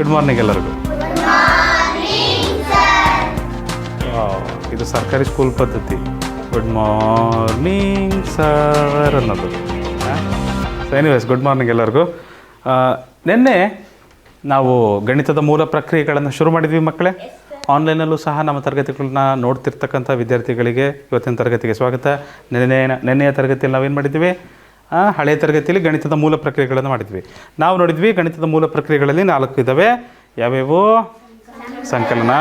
Good morning ಎಲ್ಲರಿಗೂ. ಇದು ಸರ್ಕಾರಿ ಸ್ಕೂಲ್ ಪದ್ಧತಿ. ಗುಡ್ ಮಾರ್ನಿಂಗ್ ಸರ್ ಅನ್ನೋದು. ಸೊ ಎನಿವೇಸ್ ಗುಡ್ ಮಾರ್ನಿಂಗ್ ಎಲ್ಲರಿಗೂ. ನಿನ್ನೆ ನಾವು ಗಣಿತದ ಮೂಲ ಪ್ರಕ್ರಿಯೆಗಳನ್ನು ಶುರು ಮಾಡಿದ್ವಿ ಮಕ್ಕಳೇ. ಆನ್ಲೈನಲ್ಲೂ ಸಹ ನಮ್ಮ ತರಗತಿಗಳನ್ನ ನೋಡ್ತಿರ್ತಕ್ಕಂಥ ವಿದ್ಯಾರ್ಥಿಗಳಿಗೆ ಇವತ್ತಿನ ತರಗತಿಗೆ ಸ್ವಾಗತ. ನೆನ್ನೆಯ ತರಗತಿಯಲ್ಲಿ ನಾವೇನು ಮಾಡಿದ್ವಿ, ಹಳೆಯ ತರಗತಿಯಲ್ಲಿ ಗಣಿತದ ಮೂಲ ಪ್ರಕ್ರಿಯೆಗಳನ್ನು ಮಾಡಿದ್ವಿ. ನಾವು ನೋಡಿದ್ವಿ ಗಣಿತದ ಮೂಲ ಪ್ರಕ್ರಿಯೆಗಳಲ್ಲಿ 4 ಇದ್ದಾವೆ. ಯಾವ್ಯಾವು? ಸಂಕಲನ,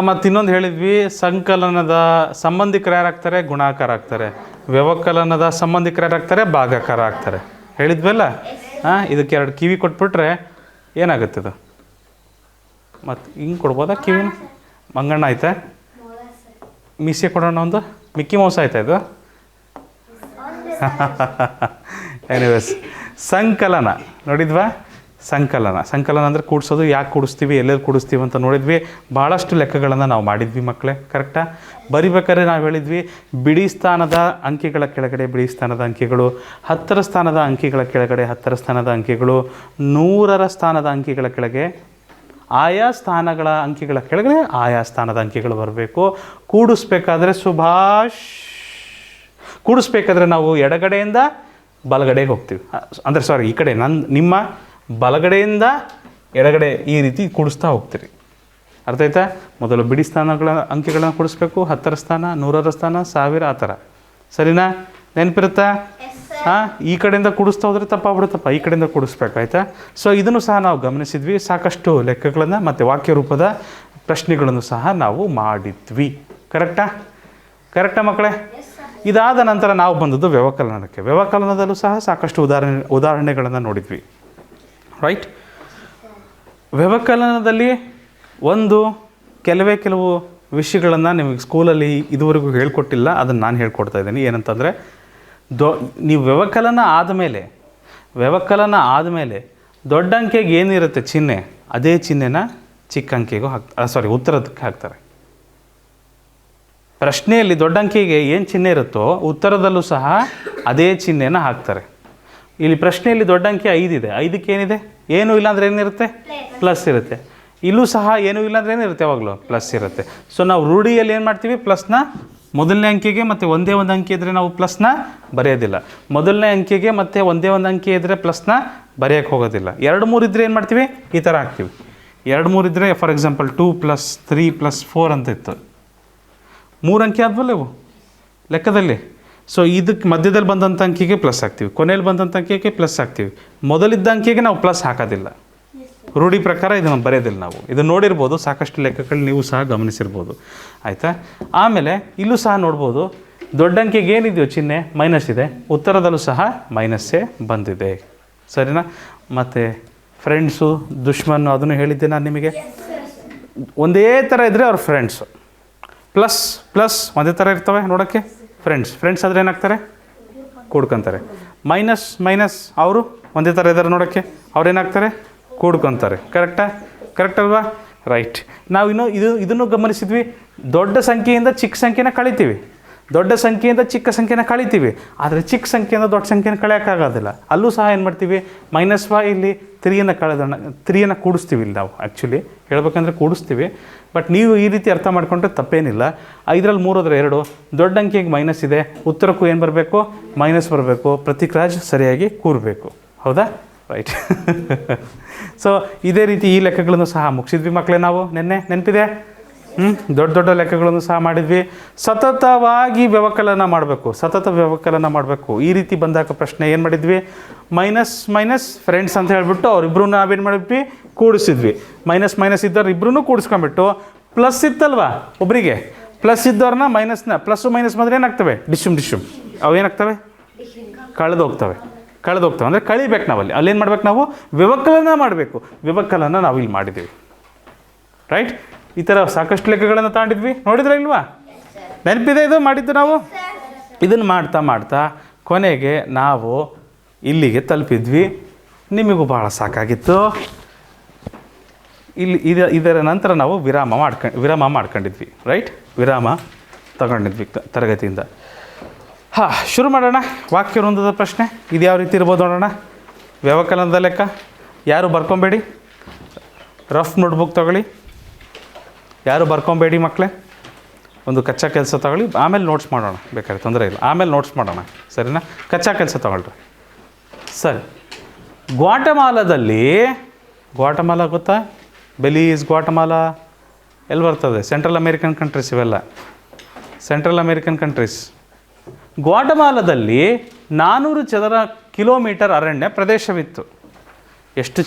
ಮತ್ತು ಇನ್ನೊಂದು ಹೇಳಿದ್ವಿ, ಸಂಕಲನದ ಸಂಬಂಧಿಕರು ಯಾರಾಗ್ತಾರೆ? ಗುಣಾಕಾರ ಆಗ್ತಾರೆ. ವ್ಯವಕಲನದ ಸಂಬಂಧಿಕರು ಯಾರಾಗ್ತಾರೆ? ಭಾಗಾಕಾರ ಆಗ್ತಾರೆ. ಹೇಳಿದ್ವಲ್ಲ. ಇದಕ್ಕೆ 2 ಕಿವಿ ಕೊಟ್ಬಿಟ್ರೆ ಏನಾಗುತ್ತೆ ಇದು? ಮತ್ತು ಹಿಂಗೆ ಕೊಡ್ಬೋದಾ ಕಿವಿನ? ಮಂಗಣ್ಣ ಆಯ್ತಾ? ಮೀಸೆ ಕೊಡೋಣ ಒಂದು. ಮಿಕ್ಕಿ ಮೌಸ್ ಆಯ್ತಾ ಇದು? ಎನಿವೇಸ್, ಸಂಕಲನ ನೋಡಿದ್ವಾ? ಸಂಕಲನ ಅಂದರೆ ಕೂಡಿಸೋದು. ಯಾಕೆ ಕೂಡಿಸ್ತೀವಿ, ಎಲ್ಲೆಲ್ಲಿ ಕೂಡಿಸ್ತೀವಿ ಅಂತ ನೋಡಿದ್ವಿ. ಭಾಳಷ್ಟು ಲೆಕ್ಕಗಳನ್ನು ನಾವು ಮಾಡಿದ್ವಿ ಮಕ್ಕಳೇ, ಕರೆಕ್ಟಾ? ಬರಿಬೇಕಾದ್ರೆ ನಾವು ಹೇಳಿದ್ವಿ, ಬಿಡಿ ಸ್ಥಾನದ ಅಂಕಿಗಳ ಕೆಳಗಡೆ ಬಿಡಿ ಸ್ಥಾನದ ಅಂಕಿಗಳು, 10ರ ಸ್ಥಾನದ ಅಂಕಿಗಳ ಕೆಳಗಡೆ 10ರ ಸ್ಥಾನದ ಅಂಕಿಗಳು, 100ರ ಸ್ಥಾನದ ಅಂಕಿಗಳ ಕೆಳಗೆ ಆಯಾ ಸ್ಥಾನಗಳ ಅಂಕಿಗಳ ಕೆಳಗಡೆ ಆಯಾ ಸ್ಥಾನದ ಅಂಕಿಗಳು ಬರಬೇಕು. ಕೂಡಿಸ್ಬೇಕಾದ್ರೆ ಕೂಡಿಸ್ಬೇಕಾದ್ರೆ ನಾವು ಎಡಗಡೆಯಿಂದ ಬಲಗಡೆಗೆ ಹೋಗ್ತೀವಿ. ಅಂದರೆ ಈ ಕಡೆ ನಿಮ್ಮ ಬಲಗಡೆಯಿಂದ ಎಡಗಡೆ ಈ ರೀತಿ ಕೂಡಿಸ್ತಾ ಹೋಗ್ತೀರಿ. ಅರ್ಥ ಆಯ್ತಾ? ಮೊದಲು ಬಿಡಿ ಸ್ಥಾನಗಳ ಅಂಕಿಗಳನ್ನು ಕೂಡಿಸ್ಬೇಕು. 10ರ ಸ್ಥಾನ, 100ರ ಸ್ಥಾನ, 1000 ಆ ಥರ. ಸರಿನಾ? ನೆನಪಿರುತ್ತಾ? ಈ ಕಡೆಯಿಂದ ಕೂಡಿಸ್ತಾ ಹೋದರೆ ತಪ್ಪಾಗ್ಬಿಡುತ್ತಪ್ಪ. ಈ ಕಡೆಯಿಂದ ಕೂಡಿಸ್ಬೇಕು. ಆಯಿತಾ? ಸೊ ಇದನ್ನು ಸಹ ನಾವು ಗಮನಿಸಿದ್ವಿ. ಸಾಕಷ್ಟು ಲೆಕ್ಕಗಳನ್ನು ಮತ್ತು ವಾಕ್ಯ ರೂಪದ ಪ್ರಶ್ನೆಗಳನ್ನು ಸಹ ನಾವು ಮಾಡಿದ್ವಿ. ಕರೆಕ್ಟಾ ಮಕ್ಕಳೇ? ಇದಾದ ನಂತರ ನಾವು ಬಂದದ್ದು ವ್ಯವಕಲನಕ್ಕೆ. ವ್ಯವಕಲನದಲ್ಲೂ ಸಹ ಸಾಕಷ್ಟು ಉದಾಹರಣೆಗಳನ್ನು ನೋಡಿದ್ವಿ. ರೈಟ್? ವ್ಯವಕಲನದಲ್ಲಿ ಕೆಲವು ವಿಷಯಗಳನ್ನು ನಿಮಗೆ ಸ್ಕೂಲಲ್ಲಿ ಇದುವರೆಗೂ ಹೇಳ್ಕೊಟ್ಟಿಲ್ಲ. ಅದನ್ನು ನಾನು ಹೇಳ್ಕೊಡ್ತಾ ಇದ್ದೀನಿ. ಏನಂತಂದರೆ, ನೀವು ವ್ಯವಕಲನ ಆದಮೇಲೆ ದೊಡ್ಡ ಅಂಕೆಗೆ ಏನಿರುತ್ತೆ ಚಿಹ್ನೆ, ಅದೇ ಚಿಹ್ನೆನ ಚಿಕ್ಕ ಅಂಕೆಗೂ ಉತ್ತರದಕ್ಕೆ ಹಾಕ್ತಾರೆ. ಪ್ರಶ್ನೆಯಲ್ಲಿ ದೊಡ್ಡ ಅಂಕೆಗೆ ಏನು ಚಿಹ್ನೆ ಇರುತ್ತೋ ಉತ್ತರದಲ್ಲೂ ಸಹ ಅದೇ ಚಿಹ್ನೆನ ಹಾಕ್ತಾರೆ. ಇಲ್ಲಿ ಪ್ರಶ್ನೆಯಲ್ಲಿ ದೊಡ್ಡ ಅಂಕೆ 5 ಇದೆ. 5ಕ್ಕೆ ಏನಿದೆ? ಏನೂ ಇಲ್ಲ ಅಂದರೆ ಏನಿರುತ್ತೆ? ಪ್ಲಸ್ ಇರುತ್ತೆ. ಇಲ್ಲೂ ಸಹ ಏನೂ ಇಲ್ಲ ಅಂದರೆ ಏನಿರುತ್ತೆ? ಯಾವಾಗಲೂ ಪ್ಲಸ್ ಇರುತ್ತೆ. ಸೊ ನಾವು ರೂಢಿಯಲ್ಲಿ ಏನು ಮಾಡ್ತೀವಿ? ಪ್ಲಸ್ನ ಮೊದಲನೇ ಅಂಕೆಗೆ ಮತ್ತು ಒಂದೇ ಒಂದು ಅಂಕೆ ಇದ್ದರೆ ನಾವು ಪ್ಲಸ್ನ ಬರೆಯೋದಿಲ್ಲ. ಮೊದಲನೇ ಅಂಕೆಗೆ ಮತ್ತು ಒಂದೇ ಒಂದು ಅಂಕೆ ಇದ್ದರೆ ಪ್ಲಸ್ನ ಬರೆಯೋಕ್ಕೆ ಹೋಗೋದಿಲ್ಲ. 2, 3 ಇದ್ದರೆ ಏನು ಮಾಡ್ತೀವಿ? ಈ ಥರ ಹಾಕ್ತೀವಿ. 2, 3 ಇದ್ದರೆ ಫಾರ್ ಎಕ್ಸಾಂಪಲ್ 2 + 3 + 4 ಅಂತ ಇತ್ತು. 3 ಅಂಕೆ ಆದ್ವಲ್ಲ ಇವು ಲೆಕ್ಕದಲ್ಲಿ. ಸೊ ಇದಕ್ಕೆ ಮಧ್ಯದಲ್ಲಿ ಬಂದಂಥ ಅಂಕೆಗೆ ಪ್ಲಸ್ ಹಾಕ್ತೀವಿ, ಕೊನೆಯಲ್ಲಿ ಬಂದಂಥ ಅಂಕೆಗೆ ಪ್ಲಸ್ ಹಾಕ್ತೀವಿ. ಮೊದಲಿದ್ದ ಅಂಕೆಗೆ ನಾವು ಪ್ಲಸ್ ಹಾಕೋದಿಲ್ಲ. ರೂಢಿ ಪ್ರಕಾರ ಇದನ್ನು ಬರೆಯೋದಿಲ್ಲ ನಾವು. ಇದು ನೋಡಿರ್ಬೋದು, ಸಾಕಷ್ಟು ಲೆಕ್ಕಗಳು ನೀವು ಸಹ ಗಮನಿಸಿರ್ಬೋದು. ಆಯಿತಾ? ಆಮೇಲೆ ಇಲ್ಲೂ ಸಹ ನೋಡ್ಬೋದು, ದೊಡ್ಡ ಅಂಕೆಗೆ ಏನಿದೆಯೋ ಚಿಹ್ನೆ ಮೈನಸ್ ಇದೆ, ಉತ್ತರದಲ್ಲೂ ಸಹ ಮೈನಸ್ಸೇ ಬಂದಿದೆ. ಸರಿನಾ? ಮತ್ತು ಫ್ರೆಂಡ್ಸು, ದುಶ್ಮನ್ ಅದನ್ನು ಹೇಳಿದ್ದೆ ನಾನು ನಿಮಗೆ. ಒಂದೇ ಥರ ಇದ್ದರೆ ಅವ್ರ ಫ್ರೆಂಡ್ಸು. ಪ್ಲಸ್ ಒಂದೇ ಥರ ಇರ್ತವೆ ನೋಡೋಕ್ಕೆ. ಫ್ರೆಂಡ್ಸ್ ಆದರೆ ಏನಾಗ್ತಾರೆ? ಕೂಡ್ಕೊತಾರೆ. ಮೈನಸ್ ಅವರು ಒಂದೇ ಥರ ಇದ್ದಾರೆ ನೋಡೋಕ್ಕೆ, ಅವ್ರೇನಾಗ್ತಾರೆ? ಕೂಡ್ಕೊತಾರೆ. ಕರೆಕ್ಟ್ ಅಲ್ವಾ? ರೈಟ್. ನಾವು ಇದನ್ನು ಗಮನಿಸಿದ್ವಿ. ದೊಡ್ಡ ಸಂಖ್ಯೆಯಿಂದ ಚಿಕ್ಕ ಸಂಖ್ಯೆನ ಕಳಿತೀವಿ, ದೊಡ್ಡ ಸಂಖ್ಯೆಯಿಂದ ಚಿಕ್ಕ ಸಂಖ್ಯೆನ ಕಳಿತೀವಿ. ಆದರೆ ಚಿಕ್ಕ ಸಂಖ್ಯೆಯಿಂದ ದೊಡ್ಡ ಸಂಖ್ಯೆನ ಕಳೆಯೋಕ್ಕಾಗೋದಿಲ್ಲ. ಅಲ್ಲೂ ಸಹ ಏನು ಮಾಡ್ತೀವಿ? ಇಲ್ಲಿ 3ಯನ್ನು ಕೂಡಿಸ್ತೀವಿ. ಇಲ್ಲಿ ನಾವು ಆ್ಯಕ್ಚುಲಿ ಹೇಳ್ಬೇಕಂದ್ರೆ ಕೂಡಿಸ್ತೀವಿ. ಬಟ್ ನೀವು ಈ ರೀತಿ ಅರ್ಥ ಮಾಡಿಕೊಂಡ್ರೆ ತಪ್ಪೇನಿಲ್ಲ. 5ರಲ್ಲಿ 3 ಹೋದರೆ 2, ದೊಡ್ಡ ಅಂಕೆಗೆ ಮೈನಸ್ ಇದೆ, ಉತ್ತರಕ್ಕೂ ಏನು ಬರಬೇಕು? ಮೈನಸ್ ಬರಬೇಕು. ಪ್ರತಿಕ್ರಾಜ್ ಸರಿಯಾಗಿ ಕೂರಬೇಕು. ಹೌದಾ? ರೈಟ್. ಸೊ ಇದೇ ರೀತಿ ಈ ಲೆಕ್ಕಗಳನ್ನು ಸಹ ಮುಗಿಸಿದ್ವಿ ಮಕ್ಕಳೇ ನಾವು ನೆನಪಿದೆ? ದೊಡ್ಡ ಲೆಕ್ಕಗಳನ್ನು ಸಹ ಮಾಡಿದ್ವಿ. ಸತತವಾಗಿ ವ್ಯವಕಲನ ಮಾಡಬೇಕು. ಈ ರೀತಿ ಬಂದಾಗ ಪ್ರಶ್ನೆ ಏನು ಮಾಡಿದ್ವಿ? ಮೈನಸ್ ಫ್ರೆಂಡ್ಸ್ ಅಂತ ಹೇಳಿಬಿಟ್ಟು ಅವರಿಬ್ಬರೂ ನಾವೇನು ಮಾಡಿದ್ವಿ? ಕೂಡಿಸಿದ್ವಿ. ಮೈನಸ್ ಇದ್ದವ್ರು ಇಬ್ಬರೂ ಕೂಡಿಸ್ಕೊಂಡ್ಬಿಟ್ಟು, ಪ್ಲಸ್ ಇತ್ತಲ್ವಾ ಒಬ್ಬರಿಗೆ, ಪ್ಲಸ್ ಇದ್ದವ್ರನ್ನ ಪ್ಲಸ್ಸು ಮೈನಸ್ ಬಂದರೆ ಏನಾಗ್ತವೆ? ಡಿಶುಮ್ ಅವೇನಾಗ್ತವೆ? ಕಳೆದೋಗ್ತವೆ. ಅಂದರೆ ಕಳಿಬೇಕು. ಅಲ್ಲೇನು ಮಾಡ್ಬೇಕು? ನಾವು ವ್ಯವಕಲನ ಮಾಡಬೇಕು. ವ್ಯವಕಲನ ನಾವು ಇಲ್ಲಿ ಮಾಡಿದ್ದೀವಿ. ರೈಟ್? ಈ ಥರ ಸಾಕಷ್ಟು ಲೆಕ್ಕಗಳನ್ನು ತಾಂಡಿದ್ವಿ. ನೋಡಿದ್ರೆ ಇಲ್ವಾ? ನೆನಪಿದೆ ಇದು ಮಾಡಿದ್ದು ನಾವು? ಇದನ್ನು ಮಾಡ್ತಾ ಕೊನೆಗೆ ನಾವು ಇಲ್ಲಿಗೆ ತಲುಪಿದ್ವಿ. ನಿಮಗೂ ಭಾಳ ಸಾಕಾಗಿತ್ತು. ಇದರ ನಂತರ ನಾವು ವಿರಾಮ ಮಾಡ್ಕೊಂಡಿದ್ವಿ. ರೈಟ್? ವಿರಾಮ ತಗೊಂಡಿದ್ವಿ ತರಗತಿಯಿಂದ. ಶುರು ಮಾಡೋಣ. ವಾಕ್ಯ ವೃಂದದ ಪ್ರಶ್ನೆ ಇದು ಯಾವ ರೀತಿ ಇರ್ಬೋದು ನೋಡೋಣ. ವ್ಯವಕಲನದ ಲೆಕ್ಕ ಯಾರು ಬರ್ಕೊಬೇಡಿ, ರಫ್ ನೋಟ್ಬುಕ್ ತಗೊಳ್ಳಿ, ಯಾರು ಬರ್ಕೊಬೇಡಿ ಮಕ್ಕಳೇ. ಒಂದು ಕಚ್ಚಾ ಕೆಲಸ ತಗೊಳ್ಳಿ, ಆಮೇಲೆ ನೋಟ್ಸ್ ಮಾಡೋಣ, ಬೇಕಾದ್ರೆ ತೊಂದರೆ ಇಲ್ಲ, ಆಮೇಲೆ ನೋಟ್ಸ್ ಮಾಡೋಣ, ಸರಿನಾ? ಕಚ್ಚಾ ಕೆಲಸ ತಗೊಳ್ರಿ. ಸರಿ, ಗ್ವಾಟಮಾಲಾದಲ್ಲಿ, ಗ್ವಾಟಮಾಲಾ ಗೊತ್ತಾ? ಬೆಲೀಸ್, ಗ್ವಾಟಮಾಲಾ ಎಲ್ಲಿ ಬರ್ತದೆ? ಸೆಂಟ್ರಲ್ ಅಮೇರಿಕನ್ ಕಂಟ್ರೀಸ್ ಇವೆಲ್ಲ, ಸೆಂಟ್ರಲ್ ಅಮೇರಿಕನ್ ಕಂಟ್ರೀಸ್. ಗ್ವಾಟಮಾಲಾದಲ್ಲಿ 400 ಚದರ ಕಿಲೋಮೀಟರ್ ಅರಣ್ಯ ಪ್ರದೇಶವಿತ್ತು. ಎಷ್ಟು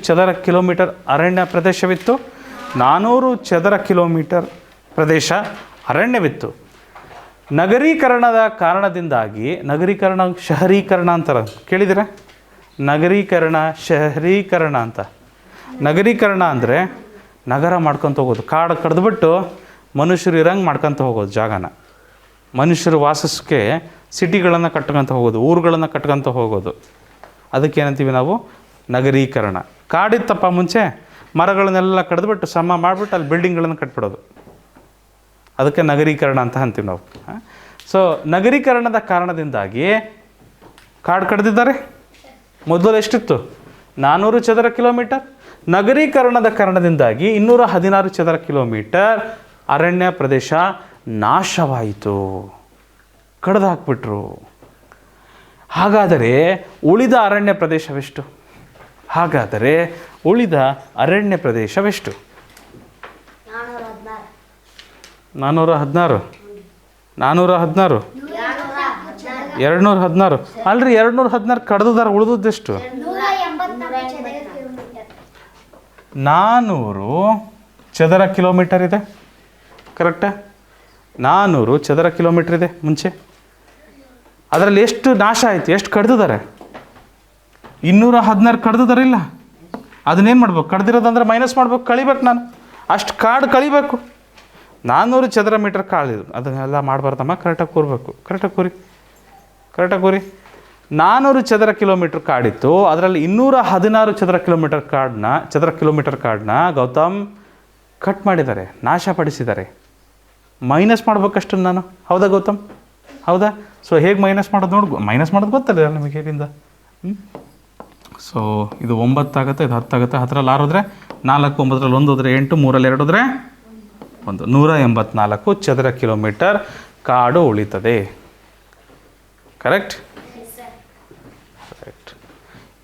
ಚದರ ಕಿಲೋಮೀಟರ್ ಅರಣ್ಯ ಪ್ರದೇಶವಿತ್ತು? 400 ಚದರ ಕಿಲೋಮೀಟರ್ ಪ್ರದೇಶ ಅರಣ್ಯವಿತ್ತು. ನಗರೀಕರಣದ ಕಾರಣದಿಂದಾಗಿ, ನಗರೀಕರಣ ಶಹರೀಕರಣ ಅಂತಾರೆ, ಕೇಳಿದಿರ? ನಗರೀಕರಣ ಶಹರೀಕರಣ ಅಂತ. ನಗರೀಕರಣ ಅಂದರೆ ನಗರ ಮಾಡ್ಕೊತ ಹೋಗೋದು, ಕಾಡು ಕಡ್ದುಬಿಟ್ಟು ಮನುಷ್ಯರು ಇರಂಗೆ ಮಾಡ್ಕೊತ ಹೋಗೋದು, ಜಾಗನ ಮನುಷ್ಯರು ವಾಸಕ್ಕೆ ಸಿಟಿಗಳನ್ನು ಕಟ್ಕೊತ ಹೋಗೋದು, ಊರುಗಳನ್ನು ಕಟ್ಕೊತ ಹೋಗೋದು. ಅದಕ್ಕೇನಂತೀವಿ ನಾವು? ನಗರೀಕರಣ. ಕಾಡಿತ್ತಪ್ಪ ಮುಂಚೆ, ಮರಗಳನ್ನೆಲ್ಲ ಕಡ್ದುಬಿಟ್ಟು ಸಮ ಮಾಡಿಬಿಟ್ಟು ಅಲ್ಲಿ ಬಿಲ್ಡಿಂಗ್ಗಳನ್ನು ಕಟ್ಬಿಡೋದು, ಅದಕ್ಕೆ ನಗರೀಕರಣ ಅಂತ ಅಂತೀವಿ ನಾವು. ಸೊ ನಗರೀಕರಣದ ಕಾರಣದಿಂದಾಗಿ ಕಾಡು ಕಡ್ದಿದ್ದಾರೆ. ಮೊದಲು ಎಷ್ಟಿತ್ತು? 400 ಚದರ ಕಿಲೋಮೀಟರ್. ನಗರೀಕರಣದ ಕಾರಣದಿಂದಾಗಿ 216 ಚದರ ಕಿಲೋಮೀಟರ್ ಅರಣ್ಯ ಪ್ರದೇಶ ನಾಶವಾಯಿತು, ಕಡ್ದು ಹಾಕ್ಬಿಟ್ರು. ಹಾಗಾದರೆ ಉಳಿದ ಅರಣ್ಯ ಪ್ರದೇಶವೆಷ್ಟು? ಹಾಗಾದರೆ ಉಳಿದ ಅರಣ್ಯ ಪ್ರದೇಶವೆಷ್ಟು? 416. 416 216 ಅಲ್ರಿ, 216 ಕಡ್ದಾರ, ಉಳಿದದ್ದೆಷ್ಟು? 400 ಚದರ ಕಿಲೋಮೀಟರ್ ಇದೆ, ಕರೆಕ್ಟಾ? 400 ಚದರ ಕಿಲೋಮೀಟರ್ ಇದೆ ಮುಂಚೆ. ಅದರಲ್ಲಿ ಎಷ್ಟು ನಾಶ ಆಯಿತು? ಎಷ್ಟು ಕಡ್ದಿದ್ದಾರೆ? 216 ಕಡ್ದಿದ್ದಾರೆ. ಇಲ್ಲ, ಅದನ್ನೇನು ಮಾಡ್ಬೇಕು? ಕಡ್ದಿರೋದಂದ್ರೆ ಮೈನಸ್ ಮಾಡ್ಬೇಕು, ಕಳಿಬೇಕು. ನಾನು ಅಷ್ಟು ಕಾಡು ಕಳಿಬೇಕು. 400 ಚದರ ಮೀಟರ್ ಕಾಳಿದು, ಅದನ್ನೆಲ್ಲ ಮಾಡಬಾರ್ದಮ್ಮ, ಕರೆಕ್ಟಾಗಿ ಕೂರಬೇಕು. ಕರೆಕ್ಟಾಗಿ ಕೂರಿ, ಕರೆಕ್ಟಾಗಿ ಕೂರಿ. 400 ಚದರ ಕಿಲೋಮೀಟರ್ ಕಾಡಿತ್ತು, ಅದರಲ್ಲಿ 216 ಚದರ ಕಿಲೋಮೀಟರ್ ಕಾಡನ್ನ ಗೌತಮ್ ಕಟ್ ಮಾಡಿದ್ದಾರೆ, ನಾಶಪಡಿಸಿದ್ದಾರೆ. ಮೈನಸ್ ಮಾಡ್ಬೇಕಷ್ಟು ನಾನು, ಹೌದಾ ಗೌತಮ್? ಹೌದಾ? ಸೊ ಹೇಗೆ ಮೈನಸ್ ಮಾಡೋದು ನೋಡಿ, ಮೈನಸ್ ಮಾಡೋದು ಗೊತ್ತಲ್ಲ ನಿಮಗೆ ಹೇಗಿಂದ. ಸೊ ಇದು 9 ಆಗುತ್ತೆ, ಇದು 10 ಆಗುತ್ತೆ. 10ರಲ್ಲಿ 6 ಹೋದರೆ 4, 9ರಲ್ಲಿ 1 ಹೋದರೆ 8, 3ರಲ್ಲಿ 2 ಹೋದರೆ 1. 184 ಚದರ ಕಿಲೋಮೀಟರ್ ಕಾಡು ಉಳಿತದೆ. ಕರೆಕ್ಟ್? ಕರೆಕ್ಟ್.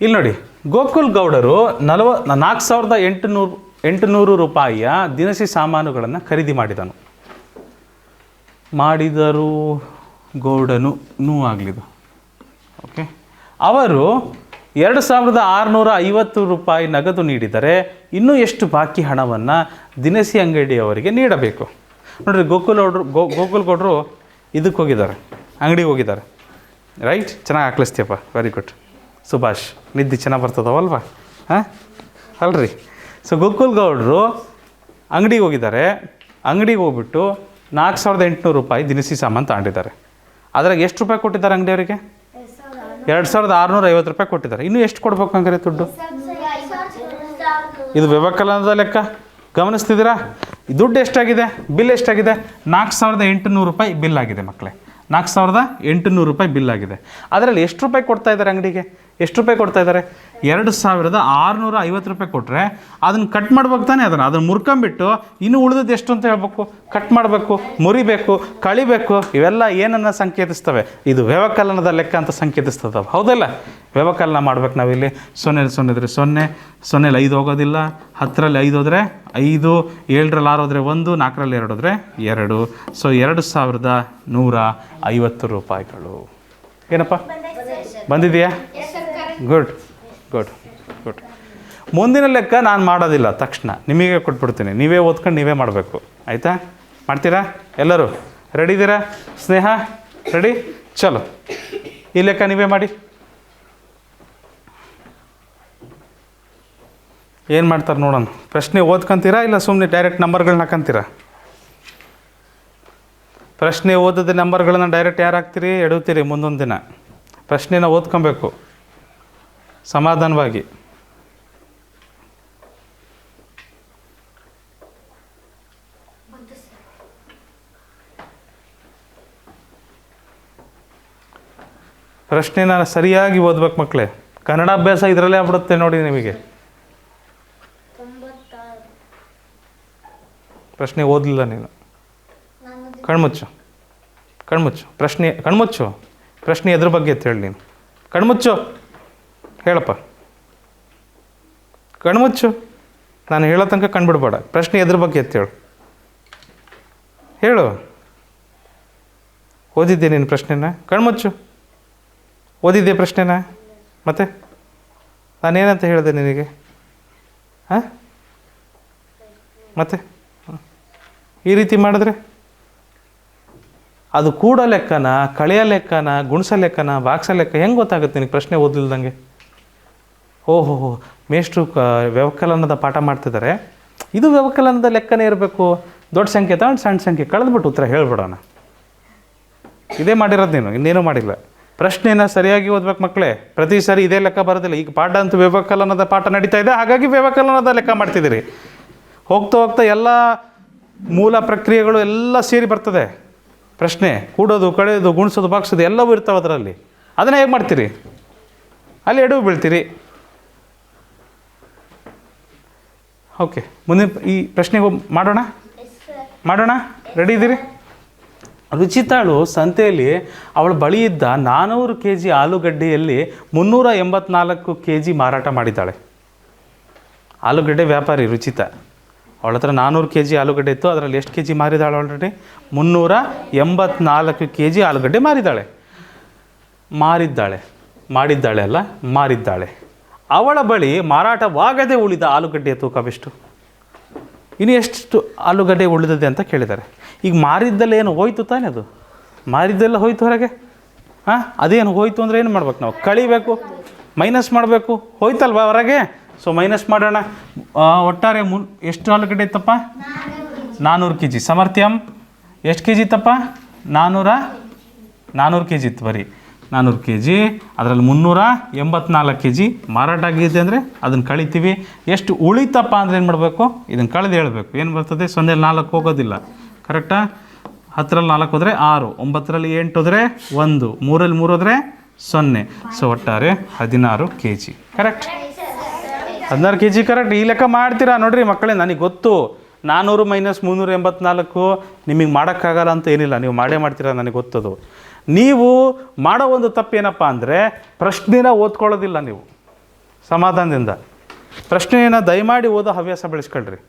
ಇಲ್ಲಿ ನೋಡಿ, ಗೋಕುಲ್ ಗೌಡರು 4,800 ರೂಪಾಯಿಯ ದಿನಸಿ ಸಾಮಾನುಗಳನ್ನು ಖರೀದಿ ಮಾಡಿದರು. ಗೌಡನು ಆಗಲಿದು. ಓಕೆ, ಅವರು 2,650 ರೂಪಾಯಿ ನಗದು ನೀಡಿದರೆ ಇನ್ನೂ ಎಷ್ಟು ಬಾಕಿ ಹಣವನ್ನು ದಿನಸಿ ಅಂಗಡಿಯವರಿಗೆ ನೀಡಬೇಕು? ನೋಡಿರಿ, ಗೋಕುಲ್ ಗೌಡರು ಇದಕ್ಕೆ ಹೋಗಿದ್ದಾರೆ, ಅಂಗಡಿಗೆ ಹೋಗಿದ್ದಾರೆ. ರೈಟ್? ಚೆನ್ನಾಗಿ ಹಾಕ್ಲಿಸ್ತೀಯಪ್ಪ, ವೆರಿ ಗುಡ್ ಸುಭಾಷ್, ನಿದ್ದೆ ಚೆನ್ನಾಗಿ ಬರ್ತದವಲ್ವಾ? ಹಾಂ ಅಲ್ರಿ? ಸೊ ಗೋಕುಲ್ ಗೌಡರು ಅಂಗಡಿಗೆ ಹೋಗಿದ್ದಾರೆ. ಅಂಗಡಿಗೆ ಹೋಗ್ಬಿಟ್ಟು 4,800 ರೂಪಾಯಿ ದಿನಸಿ ಸಾಮಾನು ತಗೊಂಡಿದ್ದಾರೆ. ಅದ್ರಾಗ ಎಷ್ಟು ರೂಪಾಯಿ ಕೊಟ್ಟಿದ್ದಾರೆ ಅಂಗಡಿಯವರಿಗೆ? 2,650 ರೂಪಾಯಿ ಕೊಟ್ಟಿದ್ದಾರೆ. ಇನ್ನೂ ಎಷ್ಟು ಕೊಡ್ಬೇಕು ಹಂಗಾರೆ ದುಡ್ಡು? ಇದು ವ್ಯವಕಲನದ ಲೆಕ್ಕ, ಗಮನಿಸ್ತಿದ್ದೀರಾ? ದುಡ್ಡು ಎಷ್ಟಾಗಿದೆ? ಬಿಲ್ ಎಷ್ಟಾಗಿದೆ? 4,800 ರೂಪಾಯಿ ಬಿಲ್ ಆಗಿದೆ ಮಕ್ಕಳೇ. 4,800 ರೂಪಾಯಿ ಬಿಲ್ ಆಗಿದೆ. ಅದರಲ್ಲಿ ಎಷ್ಟು ರೂಪಾಯಿ ಕೊಡ್ತಾ ಇದ್ದಾರೆ ಅಂಗಡಿಗೆ? ಎಷ್ಟು ರೂಪಾಯಿ ಕೊಡ್ತಾ ಇದ್ದಾರೆ? 2,650 ರೂಪಾಯಿ ಕೊಟ್ಟರೆ ಅದನ್ನು ಕಟ್ ಮಾಡ್ಬೇಕು ತಾನೆ. ಅದನ್ನು ಮುರ್ಕೊಂಬಿಟ್ಟು ಇನ್ನು ಉಳಿದದ್ದು ಎಷ್ಟು ಅಂತ ಹೇಳ್ಬೇಕು, ಕಟ್ ಮಾಡಬೇಕು, ಮುರಿಬೇಕು, ಕಳಿಬೇಕು. ಇವೆಲ್ಲ ಏನನ್ನು ಸಂಕೇತಿಸ್ತವೆ? ಇದು ವ್ಯವಕಲನದ ಲೆಕ್ಕ ಅಂತ ಸಂಕೇತಿಸ್ತದೆ, ಹೌದಲ್ಲ? ವ್ಯವಕಲನ ಮಾಡ್ಬೇಕು ನಾವಿಲ್ಲಿ. 0 ಇದ್ರೆ 0, 0ರಲ್ಲಿ 5 ಹೋಗೋದಿಲ್ಲ, 10ರಲ್ಲಿ 5 ಹೋದರೆ 5, 7ರಲ್ಲಿ 6 ಹೋದರೆ 1, 4ರಲ್ಲಿ 2 ಹೋದರೆ 2. ಸೊ 2,150 ರೂಪಾಯಿಗಳು. ಏನಪ್ಪ ಬಂದಿದೆಯಾ? Good good good. ಮುಂದಿನ ಲೆಕ್ಕ ನಾನು ಮಾಡೋದಿಲ್ಲ, ತಕ್ಷಣ ನಿಮಗೆ ಕೊಟ್ಬಿಡ್ತೀನಿ, ನೀವೇ ಓದ್ಕೊಂಡು ನೀವೇ ಮಾಡಬೇಕು. ಆಯಿತಾ? ಮಾಡ್ತೀರಾ ಎಲ್ಲರೂ? ರೆಡಿ ಇದ್ದೀರಾ? ಸ್ನೇಹ ರೆಡಿ? ಚಲೋ, ಈ ಲೆಕ್ಕ ನೀವೇ ಮಾಡಿ. ಏನು ಮಾಡ್ತಾರೆ ನೋಡೋಣ. ಪ್ರಶ್ನೆ ಓದ್ಕೊಂತೀರಾ ಇಲ್ಲ ಸುಮ್ಮನೆ ಡೈರೆಕ್ಟ್ ನಂಬರ್ಗಳನ್ನ ಹಾಕಂತೀರಾ? ಪ್ರಶ್ನೆ ಓದಿದ ನಂಬರ್ಗಳನ್ನು ಡೈರೆಕ್ಟ್ ಯಾರು ಹಾಕ್ತೀರಿ? ಎಡುತ್ತೀರಿ ಮುಂದೊಂದು ದಿನ. ಪ್ರಶ್ನೆನ ಓದ್ಕೊಬೇಕು ಸಮಾಧಾನವಾಗಿ. ಪ್ರಶ್ನೆನ ಸರಿಯಾಗಿ ಓದ್ಬೇಕು ಮಕ್ಕಳೇ, ಕನ್ನಡ ಅಭ್ಯಾಸ ಇದರಲ್ಲೇ ಆಗ್ಬಿಡುತ್ತೆ ನೋಡಿ ನಿಮಗೆ. ಪ್ರಶ್ನೆ ಓದಲಿಲ್ಲ ನೀನು. ಕಣ್ಮುಚ್ಚು ಪ್ರಶ್ನೆ ಎದ್ರ ಬಗ್ಗೆ ಅಂತ ಹೇಳಿ ನೀನು. ಕಣ್ಮುಚ್ಚು ಹೇಳಪ್ಪ, ಕಣ್ಮುಚ್ಚು. ನಾನು ಹೇಳೋ ತನಕ ಕಣ್ಬಿಡ್ಬೇಡ. ಪ್ರಶ್ನೆ ಎದ್ರ ಬಗ್ಗೆ ಅಂತ ಹೇಳು. ಓದಿದ್ದೆ ನೀನು ಪ್ರಶ್ನೆನ? ಕಣ್ಮುಚ್ಚು. ಓದಿದ್ದೆ ಪ್ರಶ್ನೆನ? ಮತ್ತೆ ನಾನೇನಂತ ಹೇಳಿದೆ ನಿನಗೆ? ಹಾಂ, ಮತ್ತೆ ಈ ರೀತಿ ಮಾಡಿದ್ರೆ ಅದು ಕೂಡ ಲೆಕ್ಕನ, ಕಳೆಯ ಲೆಕ್ಕನ, ಗುಣಸ ಲೆಕ್ಕನ, ಬಾಕ್ಸ ಲೆಕ್ಕ ಹೆಂಗೆ ಗೊತ್ತಾಗುತ್ತೆ ನಿನಗೆ ಪ್ರಶ್ನೆ ಓದಿಲ್ದಂಗೆ? ಓಹೋ, ಮೇಷ್ಟ್ರು ವ್ಯವಕಲನದ ಪಾಠ ಮಾಡ್ತಿದ್ದಾರೆ, ಇದು ವ್ಯವಕಲನದ ಲೆಕ್ಕನೇ ಇರಬೇಕು. ದೊಡ್ಡ ಸಂಖ್ಯೆ ತಗೊಂಡು ಸಣ್ಣ ಸಂಖ್ಯೆ ಕಳೆದ್ಬಿಟ್ಟು ಉತ್ತರ ಹೇಳ್ಬಿಡೋಣ. ಇದೇ ಮಾಡಿರೋದು ನೀನು, ಇನ್ನೇನು ಮಾಡಿಲ್ಲ. ಪ್ರಶ್ನೆನ ಸರಿಯಾಗಿ ಓದ್ಬೇಕು ಮಕ್ಕಳೇ. ಪ್ರತಿ ಸಾರಿ ಇದೇ ಲೆಕ್ಕ ಬರೋದಿಲ್ಲ. ಈಗ ಪಾಠ ಅಂತೂ ವ್ಯವಕಲನದ ಪಾಠ ನಡೀತಾ ಇದೆ, ಹಾಗಾಗಿ ವ್ಯವಕಲನದ ಲೆಕ್ಕ ಮಾಡ್ತಿದ್ದೀರಿ. ಹೋಗ್ತಾ ಹೋಗ್ತಾ ಎಲ್ಲ ಮೂಲ ಪ್ರಕ್ರಿಯೆಗಳು ಎಲ್ಲ ಸೇರಿ ಬರ್ತದೆ. ಪ್ರಶ್ನೆ ಕೂಡೋದು, ಕಳೆಯೋದು, ಗುಣಿಸೋದು, ಬಾಗ್ಸೋದು ಎಲ್ಲವೂ ಇರ್ತಾವೆ ಅದರಲ್ಲಿ. ಅದನ್ನು ಹೇಗೆ ಮಾಡ್ತೀರಿ? ಅಲ್ಲಿ ಎಡವು ಬೀಳ್ತೀರಿ. ಓಕೆ, ಮುಂದಿನ ಈ ಪ್ರಶ್ನೆಗೆ ಮಾಡೋಣ. ರೆಡಿ ಇದ್ದೀರಿ? ರುಚಿತಾಳು ಸಂತೆಯಲ್ಲಿ ಅವಳ ಬಳಿ ಇದ್ದ 400 kg ಆಲೂಗಡ್ಡೆಯಲ್ಲಿ 384 kg ಮಾರಾಟ ಮಾಡಿದ್ದಾಳೆ. ಆಲೂಗಡ್ಡೆ ವ್ಯಾಪಾರಿ ರುಚಿತಾ. ಅವಳ ಹತ್ರ 400 kg ಆಲೂಗಡ್ಡೆ ಇತ್ತು. ಅದರಲ್ಲಿ ಎಷ್ಟು kg ಮಾರಿದಾಳೆ? ಆಲ್ರೆಡಿ 384 kg ಆಲೂಗಡ್ಡೆ ಮಾರಿದ್ದಾಳೆ. ಅವಳ ಬಳಿ ಮಾರಾಟವಾಗದೆ ಉಳಿದ ಆಲೂಗಡ್ಡೆಯ ತೂಕವೆಷ್ಟು? ಇನ್ನು ಎಷ್ಟು ಆಲೂಗಡ್ಡೆ ಉಳಿದಿದೆ ಅಂತ ಕೇಳಿದ್ದಾರೆ. ಈಗ ಮಾರಿದ್ದೆಲ್ಲ ಏನು ಹೋಯ್ತು ತಾನೇ? ಅದು ಮಾರಿದ್ದೆಲ್ಲ ಹೋಯ್ತು ಹೊರಗೆ. ಹಾಂ, ಅದೇನು ಹೋಯ್ತು ಅಂದರೆ ಏನು ಮಾಡ್ಬೇಕು ನಾವು? ಕಳಿಬೇಕು, ಮೈನಸ್ ಮಾಡಬೇಕು. ಹೋಯ್ತಲ್ವ ಹೊರಗೆ? ಸೊ ಮೈನಸ್ ಮಾಡೋಣ. ಒಟ್ಟಾರೆ ಎಷ್ಟು ಆಲೂಗಡ್ಡೆ ಇತ್ತಪ್ಪ? 400 kg. ಸಮರ್ಥ್ಯಂ ಎಷ್ಟು kg ಇತ್ತಪ್ಪ? 400 kg ಇತ್ತು. ಬರೀ 400 kg. ಅದರಲ್ಲಿ 384 kg ಮಾರಾಟ ಆಗಿದೆ ಅಂದರೆ ಅದನ್ನು ಕಳಿತೀವಿ. ಎಷ್ಟು ಉಳಿತಪ್ಪ ಅಂದರೆ ಏನು ಮಾಡಬೇಕು? ಇದನ್ನು ಕಳೆದು ಹೇಳಬೇಕು. ಏನು ಬರ್ತದೆ? 0 4 ಹೋಗೋದಿಲ್ಲ. ಕರೆಕ್ಟಾ? 10ರಲ್ಲಿ 4 ಹೋದರೆ 6, 9ರಲ್ಲಿ 8 ಹೋದರೆ 1, 3ರಲ್ಲಿ 3 ಹೋದರೆ 0. ಸೊ ಒಟ್ಟಾರೆ 16 kg. ಕರೆಕ್ಟ್? 16 kg correct. ಈ ಲೆಕ್ಕ ಮಾಡ್ತೀರಾ ನೋಡ್ರಿ ಮಕ್ಕಳೇ. ನನಗೆ ಗೊತ್ತು 400 - 384 ನಿಮಗೆ ಮಾಡೋಕ್ಕಾಗಲ್ಲ ಅಂತ ಏನಿಲ್ಲ, ನೀವು ಮಾಡೇ ಮಾಡ್ತೀರಾ, ನನಗೆ ಗೊತ್ತದು. ನೀವು ಮಾಡೋ ಒಂದು ತಪ್ಪೇನಪ್ಪ ಅಂದರೆ ಪ್ರಶ್ನೆನ ಓದ್ಕೊಳ್ಳೋದಿಲ್ಲ ನೀವು ಸಮಾಧಾನದಿಂದ. ಪ್ರಶ್ನೆಯನ್ನು ದಯಮಾಡಿ ಓದೋ ಹವ್ಯಾಸ ಬೆಳೆಸ್ಕೊಳ್ರಿ.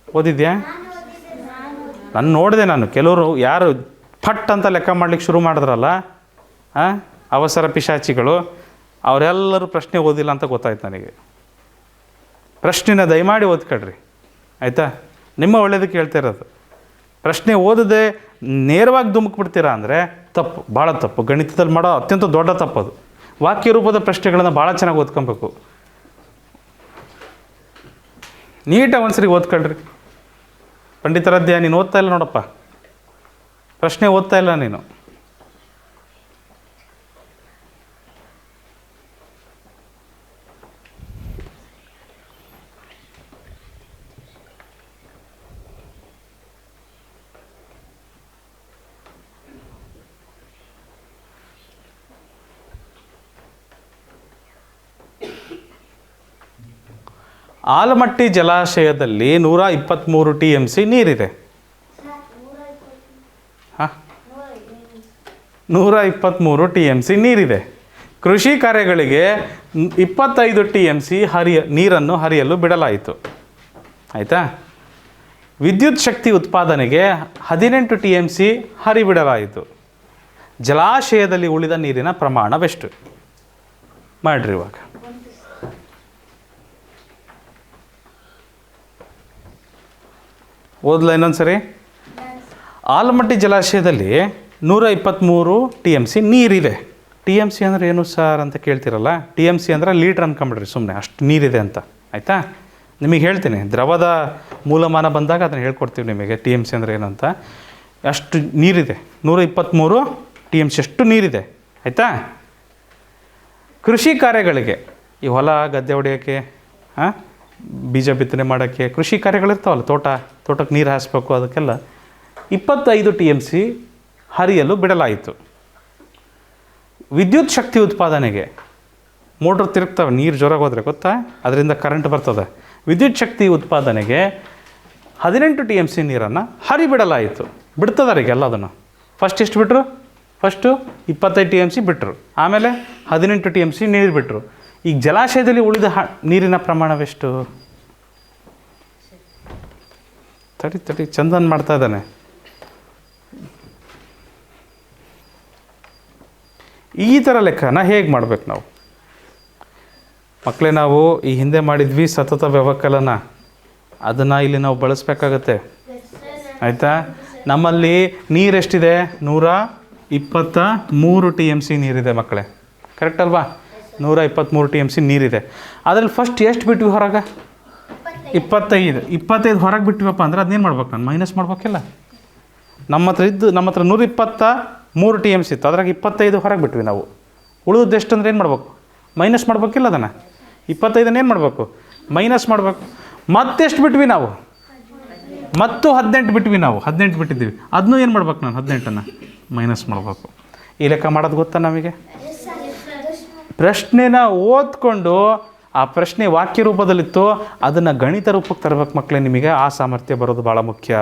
ಓದಿದ್ಯಾ? ನೋಡಿದೆ ನಾನು. ಕೆಲವರು ಯಾರು ಫಟ್ ಅಂತ ಲೆಕ್ಕ ಮಾಡ್ಲಿಕ್ಕೆ ಶುರು ಮಾಡಿದ್ರಲ್ಲ, ಅವಸರ ಪಿಶಾಚಿಗಳು, ಅವರೆಲ್ಲರೂ ಪ್ರಶ್ನೆ ಓದಿಲ್ಲ ಅಂತ ಗೊತ್ತಾಯ್ತು ನನಗೆ. ಪ್ರಶ್ನೆನ ದಯಮಾಡಿ ಓದ್ಕೊಳ್ರಿ, ಆಯಿತಾ? ನಿಮ್ಮ ಒಳ್ಳೇದಕ್ಕೆ ಹೇಳ್ತಾ ಇರೋದು. ಪ್ರಶ್ನೆ ಓದದೆ ನೇರವಾಗಿ ಧುಮುಕ್ಬಿಡ್ತೀರಾ ಅಂದರೆ ತಪ್ಪು, ಭಾಳ ತಪ್ಪು. ಗಣಿತದಲ್ಲಿ ಮಾಡೋ ಅತ್ಯಂತ ದೊಡ್ಡ ತಪ್ಪದು. ವಾಕ್ಯ ರೂಪದ ಪ್ರಶ್ನೆಗಳನ್ನು ಭಾಳ ಚೆನ್ನಾಗಿ ಓದ್ಕೊಬೇಕು. ನೀಟಾಗಿ ಒಂದ್ಸರಿ ಓದ್ಕೊಳ್ರಿ. ಪಂಡಿತರದ್ಯ ನೀನು ಓದ್ತಾ ಇಲ್ಲ ನೋಡಪ್ಪ, ಪ್ರಶ್ನೆ ಓದ್ತಾ ಇಲ್ಲ ನೀನು. ಆಲಮಟ್ಟಿ ಜಲಾಶಯದಲ್ಲಿ 123 TMC ನೀರಿದೆ. 123 TMC ನೀರಿದೆ. ಕೃಷಿ ಕಾರ್ಯಗಳಿಗೆ 25 TMC ನೀರನ್ನು ಹರಿಯಲು ಬಿಡಲಾಯಿತು. ಆಯಿತಾ? ವಿದ್ಯುತ್ ಶಕ್ತಿ ಉತ್ಪಾದನೆಗೆ 18 TMC ಹರಿಬಿಡಲಾಯಿತು. ಜಲಾಶಯದಲ್ಲಿ ಉಳಿದ ನೀರಿನ ಪ್ರಮಾಣವೆಷ್ಟು? ಮಾಡಿರಿ ಇವಾಗ. ಓದಲ ಇನ್ನೊಂದು ಸರಿ. ಆಲಮಟ್ಟಿ ಜಲಾಶಯದಲ್ಲಿ 123 TMC ನೀರಿದೆ. TMC ಅಂದರೆ ಏನು ಸರ್ ಅಂತ ಕೇಳ್ತಿರಲ್ಲ. TMC ಅಂದರೆ ಲೀಟ್ರ್ ಅನ್ಕೊಂಬಿಡ್ರಿ ಸುಮ್ಮನೆ, ಅಷ್ಟು ನೀರಿದೆ ಅಂತ. ಆಯಿತಾ? ನಿಮಗೆ ಹೇಳ್ತೀನಿ, ದ್ರವದ ಮೂಲಮಾನ ಬಂದಾಗ ಅದನ್ನು ಹೇಳ್ಕೊಡ್ತೀವಿ ನಿಮಗೆ TMC ಅಂದರೆ ಏನು ಅಂತ. ಅಷ್ಟು ನೀರಿದೆ. 123 TMC ಅಷ್ಟು ನೀರಿದೆ. ಆಯಿತಾ? ಕೃಷಿ ಕಾರ್ಯಗಳಿಗೆ, ಈ ಹೊಲ ಗದ್ದೆ ಹೊಡೆಯೋಕ್ಕೆ, ಬೀಜ ಬಿತ್ತನೆ ಮಾಡೋಕ್ಕೆ, ಕೃಷಿ ಕಾರ್ಯಗಳಿರ್ತಾವಲ್ಲ, ತೋಟಕ್ಕೆ ನೀರು ಹಾಯಿಸ್ಬೇಕು, ಅದಕ್ಕೆಲ್ಲ 25 TMC ಹರಿಯಲು ಬಿಡಲಾಯಿತು. ವಿದ್ಯುತ್ ಶಕ್ತಿ ಉತ್ಪಾದನೆಗೆ ಮೋಟ್ರ್ ತಿರುಗ್ತವೆ, ನೀರು ಜೋರಾಗಿ ಹೋದರೆ ಗೊತ್ತಾ, ಅದರಿಂದ ಕರೆಂಟ್ ಬರ್ತದೆ. ವಿದ್ಯುತ್ ಶಕ್ತಿ ಉತ್ಪಾದನೆಗೆ 18 TMC ನೀರನ್ನು ಹರಿಬಿಡಲಾಯಿತು. ಬಿಡ್ತದಾರೆ ಈಗ ಎಲ್ಲದನ್ನು. ಫಸ್ಟ್ ಎಷ್ಟು ಬಿಟ್ಟರು? ಫಸ್ಟು 25 TMC ಬಿಟ್ಟರು, ಆಮೇಲೆ 18 TMC ನೀರು ಬಿಟ್ಟರು. ಈಗ ಜಲಾಶಯದಲ್ಲಿ ಉಳಿದ ನೀರಿನ ಪ್ರಮಾಣವೆಷ್ಟು? ತಡಿ ಚಂದನ್ ಮಾಡ್ತಾ ಇದ್ದಾನೆ. ಈ ಥರ ಲೆಕ್ಕನ ಹೇಗೆ ಮಾಡ್ಬೇಕು ನಾವು ಮಕ್ಕಳೇ? ನಾವು ಈ ಹಿಂದೆ ಮಾಡಿದ್ವಿ ಸತತ ವ್ಯವಕಲನ, ಅದನ್ನು ಇಲ್ಲಿ ನಾವು ಬಳಸಬೇಕಾಗತ್ತೆ, ಆಯಿತಾ? ನಮ್ಮಲ್ಲಿ ನೀರೆಷ್ಟಿದೆ? 123 TMC ನೀರಿದೆ ಮಕ್ಕಳೇ, ಕರೆಕ್ಟ್ ಅಲ್ವಾ? 123 TMC ನೀರಿದೆ. ಅದರಲ್ಲಿ ಫಸ್ಟ್ ಎಷ್ಟು ಬಿಟ್ವಿ ಹೊರಗೆ? 25 ಹೊರಗೆ ಬಿಟ್ಟಿವಪ್ಪ ಅಂದರೆ ಅದನ್ನೇನು ಮಾಡ್ಬೇಕು? ನಾನು ಮೈನಸ್ ಮಾಡ್ಬೇಕಿಲ್ಲ. ನಮ್ಮ ಹತ್ರ 123 TMC ಇತ್ತು, ಅದ್ರಾಗ 25 ಹೊರಗೆ ಬಿಟ್ವಿ ನಾವು. ಉಳಿದದ್ದು ಎಷ್ಟು ಅಂದ್ರೆ ಏನು ಮಾಡ್ಬೇಕು? ಮೈನಸ್ ಮಾಡ್ಬೇಕಿಲ್ಲ ಅದನ್ನು. 25 ಏನು ಮಾಡಬೇಕು? ಮೈನಸ್ ಮಾಡಬೇಕು. ಮತ್ತೆಷ್ಟು ಬಿಟ್ವಿ ನಾವು? ಮತ್ತು 18 ಬಿಟ್ವಿ ನಾವು. 18 ಬಿಟ್ಟಿದ್ದೀವಿ, ಅದನ್ನೂ ಏನು ಮಾಡ್ಬೇಕು? ನಾನು 18 ಮೈನಸ್ ಮಾಡಬೇಕು. ಈ ಲೆಕ್ಕ ಮಾಡೋದು ಗೊತ್ತಾ ನಮಗೆ? ಪ್ರಶ್ನೆನ ಓದ್ಕೊಂಡು ಆ ಪ್ರಶ್ನೆ ವಾಕ್ಯ ರೂಪದಲ್ಲಿತ್ತು, ಅದನ್ನು ಗಣಿತ ರೂಪಕ್ಕೆ ತರಬೇಕು ಮಕ್ಕಳೇ. ನಿಮಗೆ ಆ ಸಾಮರ್ಥ್ಯ ಬರೋದು ಭಾಳ ಮುಖ್ಯ.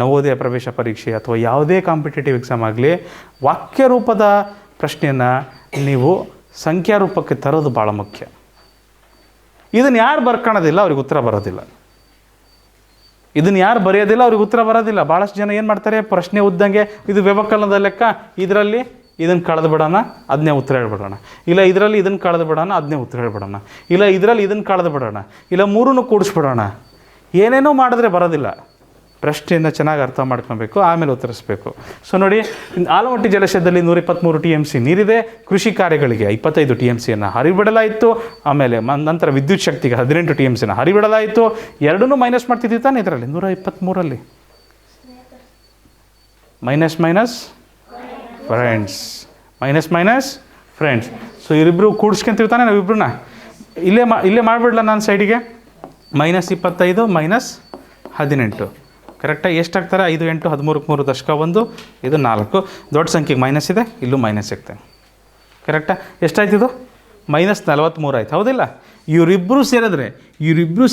ನವೋದಯ ಪ್ರವೇಶ ಪರೀಕ್ಷೆ ಅಥವಾ ಯಾವುದೇ ಕಾಂಪಿಟೇಟಿವ್ ಎಕ್ಸಾಮ್ ಆಗಲಿ, ವಾಕ್ಯ ರೂಪದ ಪ್ರಶ್ನೆಯನ್ನು ನೀವು ಸಂಖ್ಯಾ ರೂಪಕ್ಕೆ ತರೋದು ಭಾಳ ಮುಖ್ಯ. ಇದನ್ನು ಯಾರು ಬರ್ಕೊಳ್ಳೋದಿಲ್ಲ ಅವ್ರಿಗೆ ಉತ್ತರ ಬರೋದಿಲ್ಲ. ಇದನ್ನು ಯಾರು ಬರೆಯೋದಿಲ್ಲ ಅವ್ರಿಗೆ ಉತ್ತರ ಬರೋದಿಲ್ಲ. ಭಾಳಷ್ಟು ಜನ ಏನು ಮಾಡ್ತಾರೆ, ಪ್ರಶ್ನೆ ಉದ್ದಂಗೆ ಇದು ವ್ಯವಕಲನದ ಲೆಕ್ಕ, ಇದರಲ್ಲಿ ಇದನ್ನು ಕಳೆದು ಬಿಡೋಣ, ಅದನ್ನೇ ಉತ್ತರ ಹೇಳ್ಬಿಡೋಣ, ಇಲ್ಲ ಇದರಲ್ಲಿ ಇದನ್ನು ಕಳೆದು ಬಿಡೋಣ, ಅದನ್ನೇ ಉತ್ತರ ಹೇಳ್ಬಿಡೋಣ, ಇಲ್ಲ ಇದರಲ್ಲಿ ಇದನ್ನು ಕಳೆದು ಬಿಡೋಣ, ಇಲ್ಲ ಮೂರನ್ನು ಕೂಡಿಸ್ಬಿಡೋಣ. ಏನೇನೋ ಮಾಡಿದ್ರೆ ಬರೋದಿಲ್ಲ. ಪ್ರಶ್ನೆಯನ್ನು ಚೆನ್ನಾಗಿ ಅರ್ಥ ಮಾಡ್ಕೊಬೇಕು, ಆಮೇಲೆ ಉತ್ತರಿಸಬೇಕು. ಸೊ ನೋಡಿ, ಆಲಮಟ್ಟಿ ಜಲಾಶಯದಲ್ಲಿ 123 TMC ನೀರಿದೆ. ಕೃಷಿ ಕಾರ್ಯಗಳಿಗೆ 25 TMCಯನ್ನು ಹರಿಬಿಡಲಾಯಿತು. ಆಮೇಲೆ ನಂತರ ವಿದ್ಯುತ್ ಶಕ್ತಿಗೆ 18 TMCನ ಹರಿಬಿಡಲಾಯಿತು. ಎರಡನ್ನೂ ಮೈನಸ್ ಮಾಡ್ತಿದ್ದೀವಿ ತಾನೆ ಇದರಲ್ಲಿ 123ರಲ್ಲಿ. Minus friends. ಸೊ ಇವರಿಬ್ಬರು ಕೂಡಿಸ್ಕೊಂತೀವಿ ತಾನೆ ನಾವಿಬ್ರನ್ನ. ಇಲ್ಲೇ ಮಾಡಿಬಿಡ್ಲ ನಾನು ಸೈಡಿಗೆ. -25 -18 ಕರೆಕ್ಟಾಗಿ ಎಷ್ಟಾಗ್ತಾರೆ? 5 8 13 3 ದಶಕ 1, ಇದು 4. ದೊಡ್ಡ ಸಂಖ್ಯೆಗೆ ಮೈನಸ್ ಇದೆ, ಇಲ್ಲೂ ಮೈನಸ್ ಇರ್ತೇನೆ. ಕರೆಕ್ಟಾ? ಎಷ್ಟಾಯ್ತು ಇದು? -43 ಆಯ್ತು, ಹೌದಿಲ್ಲ? ಇವರಿಬ್ಬರು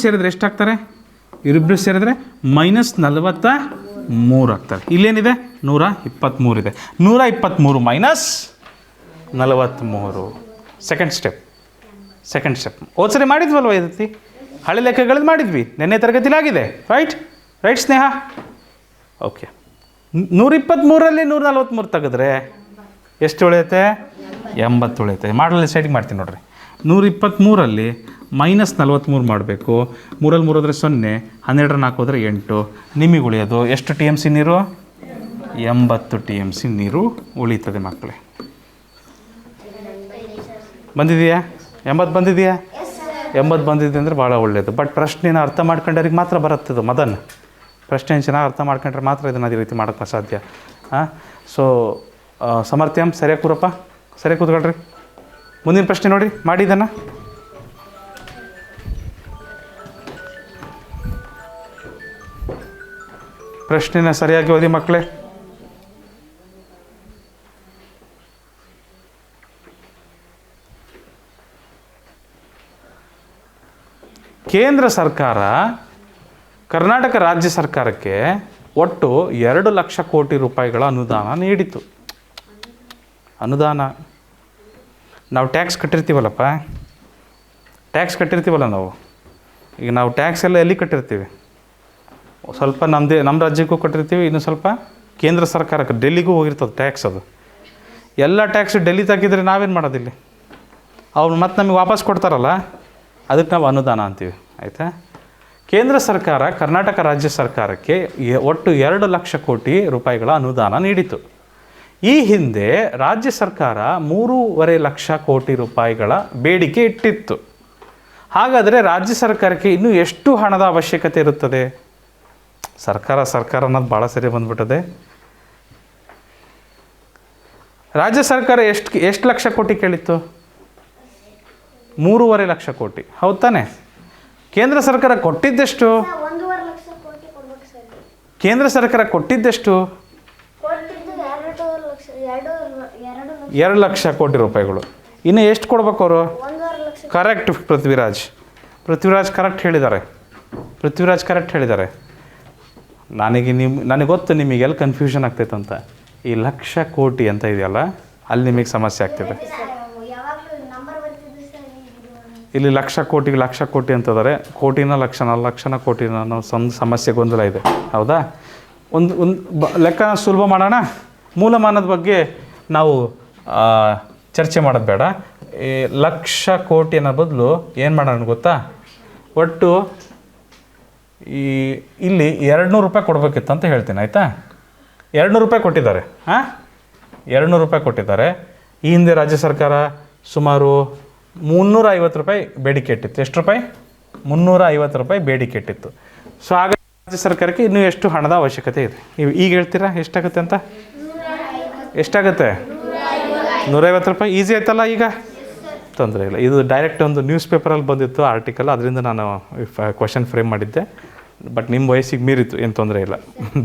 ಸೇರಿದ್ರೆ ಎಷ್ಟಾಗ್ತಾರೆ? ಇವರಿಬ್ಬರು ಸೇರಿದ್ರೆ -43 ಆಗ್ತಾರೆ. ಇಲ್ಲೇನಿದೆ? 123 ಇದೆ. 123 -43 ಸೆಕೆಂಡ್ ಸ್ಟೆಪ್. ಹೋದ್ಸರಿ ಮಾಡಿದ್ವಲ್ವ ಈ ರೀತಿ? ಹಳೆ ಲೆಕ್ಕಗಳಲ್ಲಿ ಮಾಡಿದ್ವಿ, ನೆನ್ನೆ ತರಗತಿಲಿ ಆಗಿದೆ. ರೈಟ್ ಸ್ನೇಹ? ಓಕೆ. 123ರಲ್ಲಿ 143 ತೆಗೆದ್ರೆ ಎಷ್ಟು ಉಳಿಯುತ್ತೆ? 80 ಉಳಿಯುತ್ತೆ. ಮಾಡಲಿ ಸೈಡಿಗೆ ಮಾಡ್ತೀನಿ ನೋಡ್ರಿ. 123ರಲ್ಲಿ -43 ಮಾಡಬೇಕು. 3ರಲ್ಲಿ 3 ಹೋದರೆ 0, 12 4 ಹೋದರೆ 8. ನಿಮಗೆ ಉಳಿಯೋದು ಎಷ್ಟು TMC ನೀರು? 80 TMC ನೀರು ಉಳೀತದೆ ಮಕ್ಕಳೇ. ಬಂದಿದೆಯಾ? 80 ಬಂದಿದೆಯಾ? 80 ಬಂದಿದೆ ಅಂದರೆ ಭಾಳ ಒಳ್ಳೆಯದು. ಬಟ್ ಪ್ರಶ್ನೆನ ಅರ್ಥ ಮಾಡ್ಕೊಂಡವ್ರಿಗೆ ಮಾತ್ರ ಬರುತ್ತದು. ಮದನ್, ಪ್ರಶ್ನೆ ಚೆನ್ನಾಗಿ ಅರ್ಥ ಮಾಡ್ಕೊಂಡ್ರೆ ಮಾತ್ರ ಇದನ್ನು ಅದೇ ರೀತಿ ಮಾಡೋಕ್ಕೆ ಸಾಧ್ಯ. ಸೊ ಸಮರ್ಥ್ಯಂ ಸರಿಯಾಗಿ ಕೂರಪ್ಪ, ಸರಿಯಾಗಿ ಕೂತ್ಕೊಳ್ರಿ. ಮುಂದಿನ ಪ್ರಶ್ನೆ ನೋಡಿ, ಮಾಡಿ ಇದನ್ನು. ಪ್ರಶ್ನೆನ ಸರಿಯಾಗಿ ಓದಿ ಮಕ್ಕಳೇ. ಕೇಂದ್ರ ಸರ್ಕಾರ ಕರ್ನಾಟಕ ರಾಜ್ಯ ಸರ್ಕಾರಕ್ಕೆ ಒಟ್ಟು 2 ಲಕ್ಷ ಕೋಟಿ ರೂಪಾಯಿಗಳ ಅನುದಾನ ನೀಡಿತು. ಅನುದಾನ ನಾವು ಟ್ಯಾಕ್ಸ್ ಕಟ್ಟಿರ್ತೀವಲ್ಲಪ್ಪ, ನಾವು ಈಗ ನಾವು ಟ್ಯಾಕ್ಸ್ ಎಲ್ಲ ಎಲ್ಲಿ ಕಟ್ಟಿರ್ತೀವಿ? ಸ್ವಲ್ಪ ನಮ್ಮ ರಾಜ್ಯಕ್ಕೂ ಕಟ್ಟಿರ್ತೀವಿ, ಇನ್ನು ಸ್ವಲ್ಪ ಕೇಂದ್ರ ಸರ್ಕಾರಕ್ಕೆ ಡೆಲ್ಲಿಗೂ ಹೋಗಿರ್ತದೆ ಟ್ಯಾಕ್ಸ್. ಅದು ಎಲ್ಲ ಟ್ಯಾಕ್ಸ್ ಡೆಲ್ಲಿ ತೆಗಿದ್ರೆ ನಾವೇನು ಮಾಡೋದಿಲ್ಲ? ಅವ್ರು ಮತ್ತೆ ನಮಗೆ ವಾಪಸ್ ಕೊಡ್ತಾರಲ್ಲ, ಅದಕ್ಕೆ ನಾವು ಅನುದಾನ ಅಂತೀವಿ. ಆಯಿತಾ? ಕೇಂದ್ರ ಸರ್ಕಾರ ಕರ್ನಾಟಕ ರಾಜ್ಯ ಸರ್ಕಾರಕ್ಕೆ ಒಟ್ಟು 2 ಲಕ್ಷ ಕೋಟಿ ರೂಪಾಯಿಗಳ ಅನುದಾನ ನೀಡಿತು. ಈ ಹಿಂದೆ ರಾಜ್ಯ ಸರ್ಕಾರ 3.5 ಲಕ್ಷ ಕೋಟಿ ರೂಪಾಯಿಗಳ ಬೇಡಿಕೆ ಇಟ್ಟಿತ್ತು. ಹಾಗಾದರೆ ರಾಜ್ಯ ಸರ್ಕಾರಕ್ಕೆ ಇನ್ನೂ ಎಷ್ಟು ಹಣದ ಅವಶ್ಯಕತೆ ಇರುತ್ತದೆ? ಸರ್ಕಾರ ಅನ್ನೋದು ಭಾಳ ಸರಿ ಬಂದ್ಬಿಟ್ಟದೆ. ರಾಜ್ಯ ಸರ್ಕಾರ ಎಷ್ಟು ಲಕ್ಷ ಕೋಟಿ ಕೇಳಿತ್ತು? 3.5 ಲಕ್ಷ ಕೋಟಿ, ಹೌದು ತಾನೆ? ಕೇಂದ್ರ ಸರ್ಕಾರ ಕೊಟ್ಟಿದ್ದೆಷ್ಟು? ಕೇಂದ್ರ ಸರ್ಕಾರ ಕೊಟ್ಟಿದ್ದೆಷ್ಟು? 2 ಲಕ್ಷ ಕೋಟಿ ರೂಪಾಯಿಗಳು. ಇನ್ನು ಎಷ್ಟು ಕೊಡ್ಬೇಕು ಅವರು? ಕರೆಕ್ಟ್ ಪೃಥ್ವಿರಾಜ್ ಕರೆಕ್ಟ್ ಹೇಳಿದ್ದಾರೆ. ಕರೆಕ್ಟ್ ಹೇಳಿದ್ದಾರೆ. ನನಗೆ ಗೊತ್ತು ನಿಮಗೆಲ್ಲ ಕನ್ಫ್ಯೂಷನ್ ಆಗ್ತೈತೆ ಅಂತ. ಈ ಲಕ್ಷ ಕೋಟಿ ಅಂತ ಇದೆಯಲ್ಲ, ಅಲ್ಲಿ ನಿಮಗೆ ಸಮಸ್ಯೆ ಆಗ್ತಿದೆ. ಇಲ್ಲಿ ಲಕ್ಷ ಕೋಟಿ ಅಂತಂದರೆ ಕೋಟಿನ ಲಕ್ಷನ ಕೋಟಿನ ಅನ್ನೋ ಸಮಸ್ಯೆ ಗೊಂದಲ ಇದೆ. ಹೌದಾ? ಒಂದು ಲೆಕ್ಕ ಸುಲಭ ಮಾಡೋಣ. ಮೂಲಮಾನದ ಬಗ್ಗೆ ನಾವು ಚರ್ಚೆ ಮಾಡೋದು ಬೇಡ. ಈ ಲಕ್ಷ ಕೋಟಿ ಅನ್ನೋ ಬದಲು ಏನು ಮಾಡೋಣ ಗೊತ್ತಾ? ಒಟ್ಟು ಇಲ್ಲಿ 200 ರೂಪಾಯಿ ಕೊಡಬೇಕಿತ್ತು ಅಂತ ಹೇಳ್ತೀನಿ. ಆಯಿತಾ? 200 ರೂಪಾಯಿ ಕೊಟ್ಟಿದ್ದಾರೆ. 200 ರೂಪಾಯಿ ಕೊಟ್ಟಿದ್ದಾರೆ. ಈ ಹಿಂದೆ ರಾಜ್ಯ ಸರ್ಕಾರ ಸುಮಾರು 350 ರೂಪಾಯಿ ಬೇಡಿಕೆ ಇಟ್ಟಿತ್ತು. ಎಷ್ಟು ರೂಪಾಯಿ? 350 ರೂಪಾಯಿ ಬೇಡಿಕೆ ಇಟ್ಟಿತ್ತು. ಸೊ ಆಗ ರಾಜ್ಯ ಸರ್ಕಾರಕ್ಕೆ ಇನ್ನೂ ಎಷ್ಟು ಹಣದ ಅವಶ್ಯಕತೆ ಇದೆ? ಈಗ ಹೇಳ್ತೀರಾ ಎಷ್ಟಾಗುತ್ತೆ ಅಂತ? ಎಷ್ಟಾಗುತ್ತೆ? 150 ರೂಪಾಯಿ. ಈಸಿ ಆಯ್ತಲ್ಲ ಈಗ? ತೊಂದರೆ ಇಲ್ಲ. ಇದು ಡೈರೆಕ್ಟ್ ಒಂದು ನ್ಯೂಸ್ ಪೇಪರಲ್ಲಿ ಬಂದಿತ್ತು ಆರ್ಟಿಕಲ್, ಅದರಿಂದ ನಾನು ಕ್ವಶನ್ ಫ್ರೇಮ್ ಮಾಡಿದ್ದೆ. ಬಟ್ ನಿಮ್ಮ ವಯಸ್ಸಿಗೆ ಮೀರಿತ್ತು, ಏನು ತೊಂದರೆ ಇಲ್ಲ,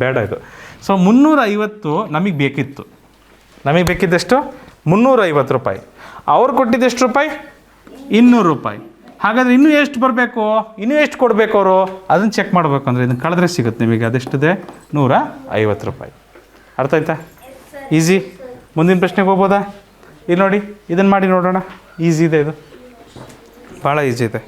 ಬೇಡ ಇದು. ಸೊ 350 ನಮಗೆ ಬೇಕಿತ್ತು. ನಮಗೆ ಬೇಕಿದ್ದೆಷ್ಟು? 350 ರೂಪಾಯಿ. ಅವ್ರು ಕೊಟ್ಟಿದ್ದೆಷ್ಟು ರೂಪಾಯಿ? 200 ರೂಪಾಯಿ. ಹಾಗಾದರೆ ಇನ್ನೂ ಎಷ್ಟು ಬರಬೇಕು? ಇನ್ನೂ ಎಷ್ಟು ಕೊಡಬೇಕು ಅವರು? ಅದನ್ನು ಚೆಕ್ ಮಾಡಬೇಕು. ಅಂದರೆ ಇದನ್ನು ಕಳೆದ್ರೆ ಸಿಗುತ್ತೆ ನಿಮಗೆ. ಅದೆಷ್ಟಿದೆ? 150 ರೂಪಾಯಿ. ಅರ್ಥ ಆಯ್ತಾ? ಈಸಿ. ಮುಂದಿನ ಪ್ರಶ್ನೆಗೆ ಹೋಗ್ಬೋದಾ? ಇಲ್ಲಿ ನೋಡಿ, ಇದನ್ನು ಮಾಡಿ ನೋಡೋಣ. ಈಸಿ ಇದೆ, ಇದು ಭಾಳ ಈಸಿ ಇದೆ.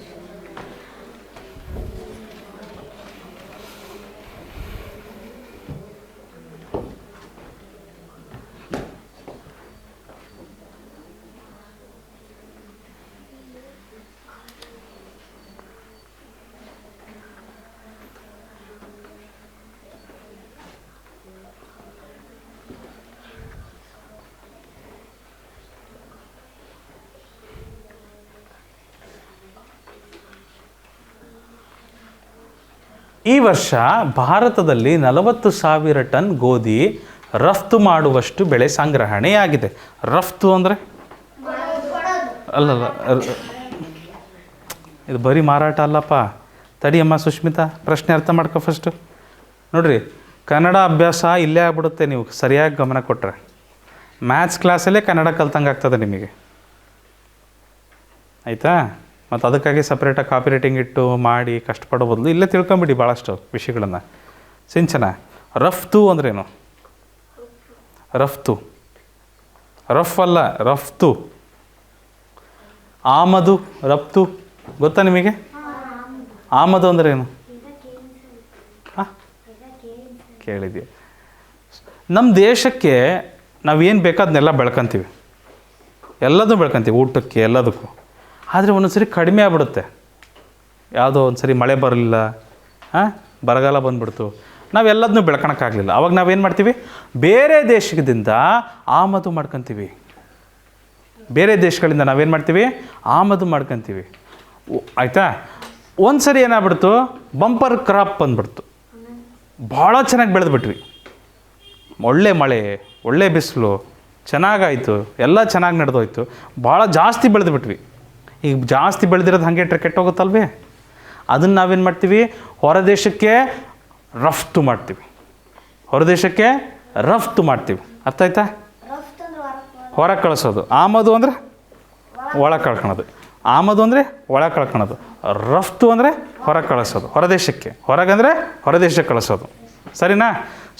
ಈ ವರ್ಷ ಭಾರತದಲ್ಲಿ 40,000 ಟನ್ ಗೋಧಿ ರಫ್ತು ಮಾಡುವಷ್ಟು ಬೆಳೆ ಸಂಗ್ರಹಣೆಯಾಗಿದೆ. ರಫ್ತು ಅಂದರೆ ಅಲ್ಲಲ್ಲ, ಇದು ಬರೀ ಮಾರಾಟ ಅಲ್ಲಪ್ಪ. ತಡಿಯಮ್ಮ ಸುಷ್ಮಿತಾ, ಪ್ರಶ್ನೆ ಅರ್ಥ ಮಾಡ್ಕೊ ಫಸ್ಟು. ನೋಡಿರಿ, ಕನ್ನಡ ಅಭ್ಯಾಸ ಇಲ್ಲೇ ಆಗ್ಬಿಡುತ್ತೆ ನೀವು ಸರಿಯಾಗಿ ಗಮನ ಕೊಟ್ಟರೆ. ಮ್ಯಾಥ್ಸ್ ಕ್ಲಾಸಲ್ಲೇ ಕನ್ನಡ ಕಲ್ತಂಗೆ ಆಗ್ತದೆ ನಿಮಗೆ. ಆಯಿತಾ? ಮತ್ತು ಅದಕ್ಕಾಗಿ ಸಪ್ರೇಟಾಗಿ ಕಾಪಿ ರೈಟಿಂಗ್ ಇಟ್ಟು ಮಾಡಿ ಕಷ್ಟಪಡೋ ಬದಲು ಇಲ್ಲೇ ತಿಳ್ಕೊಂಬಿಡಿ ಭಾಳಷ್ಟು ವಿಷಯಗಳನ್ನು. ಸಿಂಚನ, ರಫ್ತು ಅಂದ್ರೇನು? ರಫ್ತು, ರಫ್ ಅಲ್ಲ, ರಫ್ತು. ಆಮದು, ರಫ್ತು ಗೊತ್ತಾ ನಿಮಗೆ? ಆಮದು ಅಂದ್ರೇನು? ಕೇಳಿದ್ದೀವಿ. ನಮ್ಮ ದೇಶಕ್ಕೆ ನಾವೇನು ಬೇಕೋ ಅದನ್ನೆಲ್ಲ ಬೆಳ್ಕೊತೀವಿ, ಎಲ್ಲದೂ ಬೆಳ್ಕೊತೀವಿ, ಊಟಕ್ಕೆ ಎಲ್ಲದಕ್ಕೂ. ಆದರೆ ಒಂದೊಂದು ಸರಿ ಕಡಿಮೆ ಆಗ್ಬಿಡುತ್ತೆ. ಯಾವುದೋ ಒಂದು ಸರಿ ಮಳೆ ಬರಲಿಲ್ಲ, ಬರಗಾಲ ಬಂದುಬಿಡ್ತು, ನಾವೆಲ್ಲದನ್ನೂ ಬೆಳ್ಕೊಳಕ್ಕಾಗಲಿಲ್ಲ. ಅವಾಗ ನಾವೇನು ಮಾಡ್ತೀವಿ? ಬೇರೆ ದೇಶದಿಂದ ಆಮದು ಮಾಡ್ಕೊತೀವಿ. ಬೇರೆ ದೇಶಗಳಿಂದ ನಾವೇನು ಮಾಡ್ತೀವಿ? ಆಮದು ಮಾಡ್ಕೊತೀವಿ. ಆಯಿತಾ? ಒಂದು ಸರಿ ಏನಾಗ್ಬಿಡ್ತು? ಬಂಪರ್ ಕ್ರಾಪ್ ಬಂದುಬಿಡ್ತು, ಭಾಳ ಚೆನ್ನಾಗಿ ಬೆಳೆದ್ಬಿಟ್ವಿ. ಒಳ್ಳೆ ಮಳೆ, ಒಳ್ಳೆ ಬಿಸಿಲು, ಚೆನ್ನಾಗಾಯಿತು, ಎಲ್ಲ ಚೆನ್ನಾಗಿ ನಡೆದೋಯ್ತು, ಭಾಳ ಜಾಸ್ತಿ ಬೆಳೆದ್ಬಿಟ್ವಿ. ಈಗ ಜಾಸ್ತಿ ಬೆಳೆದಿರೋದು ಹಾಗೆ ಕೆಟ್ಟೋಗುತ್ತಲ್ವೇ? ಅದನ್ನು ನಾವೇನು ಮಾಡ್ತೀವಿ? ಹೊರದೇಶಕ್ಕೆ ರಫ್ತು ಮಾಡ್ತೀವಿ. ಹೊರದೇಶಕ್ಕೆ ರಫ್ತು ಮಾಡ್ತೀವಿ. ಅರ್ಥ ಆಯ್ತಾ? ಹೊರಗೆ ಕಳಿಸೋದು. ಆಮದು ಅಂದರೆ ಒಳಗೆ ಕಳ್ಕೊಳೋದು. ಆಮದು ಅಂದರೆ ಒಳಗೆ ಕಳ್ಕೊಳೋದು. ರಫ್ತು ಅಂದರೆ ಹೊರಗೆ ಕಳಿಸೋದು, ಹೊರದೇಶಕ್ಕೆ. ಹೊರಗಂದರೆ ಹೊರದೇಶಕ್ಕೆ ಕಳಿಸೋದು. ಸರಿನಾ?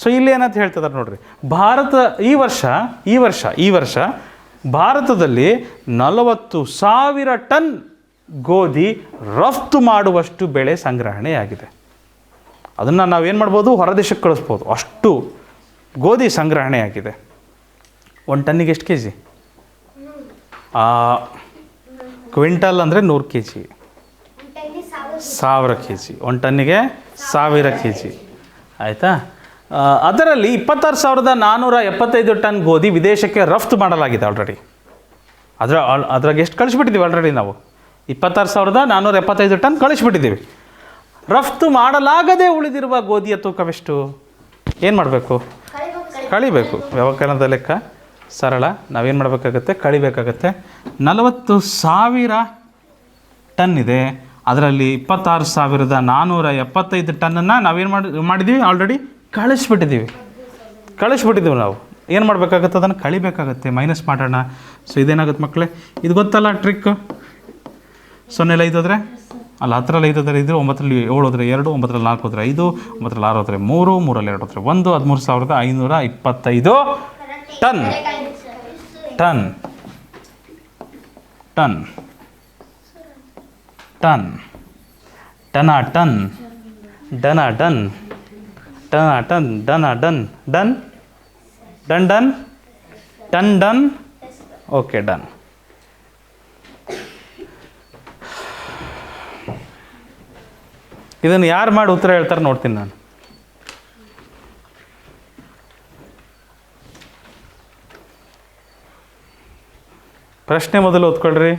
ಸೊ ಇಲ್ಲಿ ಏನಂತ ಹೇಳ್ತಿದ್ದಾರೆ ನೋಡ್ರಿ. ಭಾರತ ಈ ವರ್ಷ ಭಾರತದಲ್ಲಿ 40,000 ಟನ್ ಗೋಧಿ ರಫ್ತು ಮಾಡುವಷ್ಟು ಬೆಳೆ ಸಂಗ್ರಹಣೆಯಾಗಿದೆ. ಅದನ್ನು ನಾವೇನು ಮಾಡ್ಬೋದು? ಹೊರದೇಶಕ್ಕೆ ಕಳಿಸ್ಬೋದು. ಅಷ್ಟು ಗೋಧಿ ಸಂಗ್ರಹಣೆಯಾಗಿದೆ. 1 ಟನ್ನಿಗೆ ಎಷ್ಟು kg? ಕ್ವಿಂಟಲ್ ಅಂದರೆ 100 kg, 1000 kg. 1 ಟನ್ನಿಗೆ 1000 kg. ಆಯಿತಾ? ಅದರಲ್ಲಿ 26,475 ಟನ್ ಗೋಧಿ ವಿದೇಶಕ್ಕೆ ರಫ್ತು ಮಾಡಲಾಗಿದೆ ಆಲ್ರೆಡಿ. ಅದ್ರಾಗ ಎಷ್ಟು ಕಳಿಸ್ಬಿಟ್ಟಿದ್ದೀವಿ ಆಲ್ರೆಡಿ ನಾವು? 26,475 ಟನ್ ಕಳಿಸ್ಬಿಟ್ಟಿದ್ದೀವಿ. ರಫ್ತು ಮಾಡಲಾಗದೆ ಉಳಿದಿರುವ ಗೋಧಿಯ ತೂಕವೆಷ್ಟು? ಏನು ಮಾಡಬೇಕು? ಕಳಿಬೇಕು. ವ್ಯವಕಲನದ ಲೆಕ್ಕ ಸರಳ. ನಾವೇನು ಮಾಡಬೇಕಾಗತ್ತೆ? ಕಳಿಬೇಕಾಗತ್ತೆ. 40,000 ಟನ್ ಇದೆ, ಅದರಲ್ಲಿ 26,475 ಟನ್ನನ್ನು ನಾವೇನು ಮಾಡಿದ್ದೀವಿ? ಆಲ್ರೆಡಿ ಕಳಿಸ್ಬಿಟ್ಟಿದ್ದೀವಿ ನಾವು. ಏನು ಮಾಡಬೇಕಾಗತ್ತೆ, ಅದನ್ನು ಕಳಿಬೇಕಾಗತ್ತೆ, ಮೈನಸ್ ಮಾಡೋಣ. ಸೊ ಇದೇನಾಗುತ್ತೆ ಮಕ್ಕಳೇ, ಇದು ಗೊತ್ತಲ್ಲ ಟ್ರಿಕ್. 0 5 ಹೋದರೆ ಅಲ್ಲ, 10ರಲ್ಲಿ 5 ಹೋದರೆ 5, 9ರಲ್ಲಿ 7 ಹೋದರೆ 2, 9ರಲ್ಲಿ 4 ಹೋದರೆ 5, 9ರಲ್ಲಿ 6 ಹೋದರೆ 3, 3ರಲ್ಲಿ 2 ಹೋದರೆ 1, 13,525 ಟನ್. ಟನ್ ಟನ್ ಟನ್ ಟನ ಟನ್ ಡನ ಡನ್ ಟನ ಟನ್ ಡನ ಡನ್ ಡನ್ ಡನ್ ಡನ್ ಟನ್ ಡನ್. Okay, done. ಇದನ್ನು ಯಾರು ಮಾಡಿ ಉತ್ತರ ಹೇಳ್ತಾರೆ ನೋಡ್ತೀನಿ ನಾನು. ಪ್ರಶ್ನೆ ಮೊದಲು ಓದ್ಕೊಳ್ರಿ,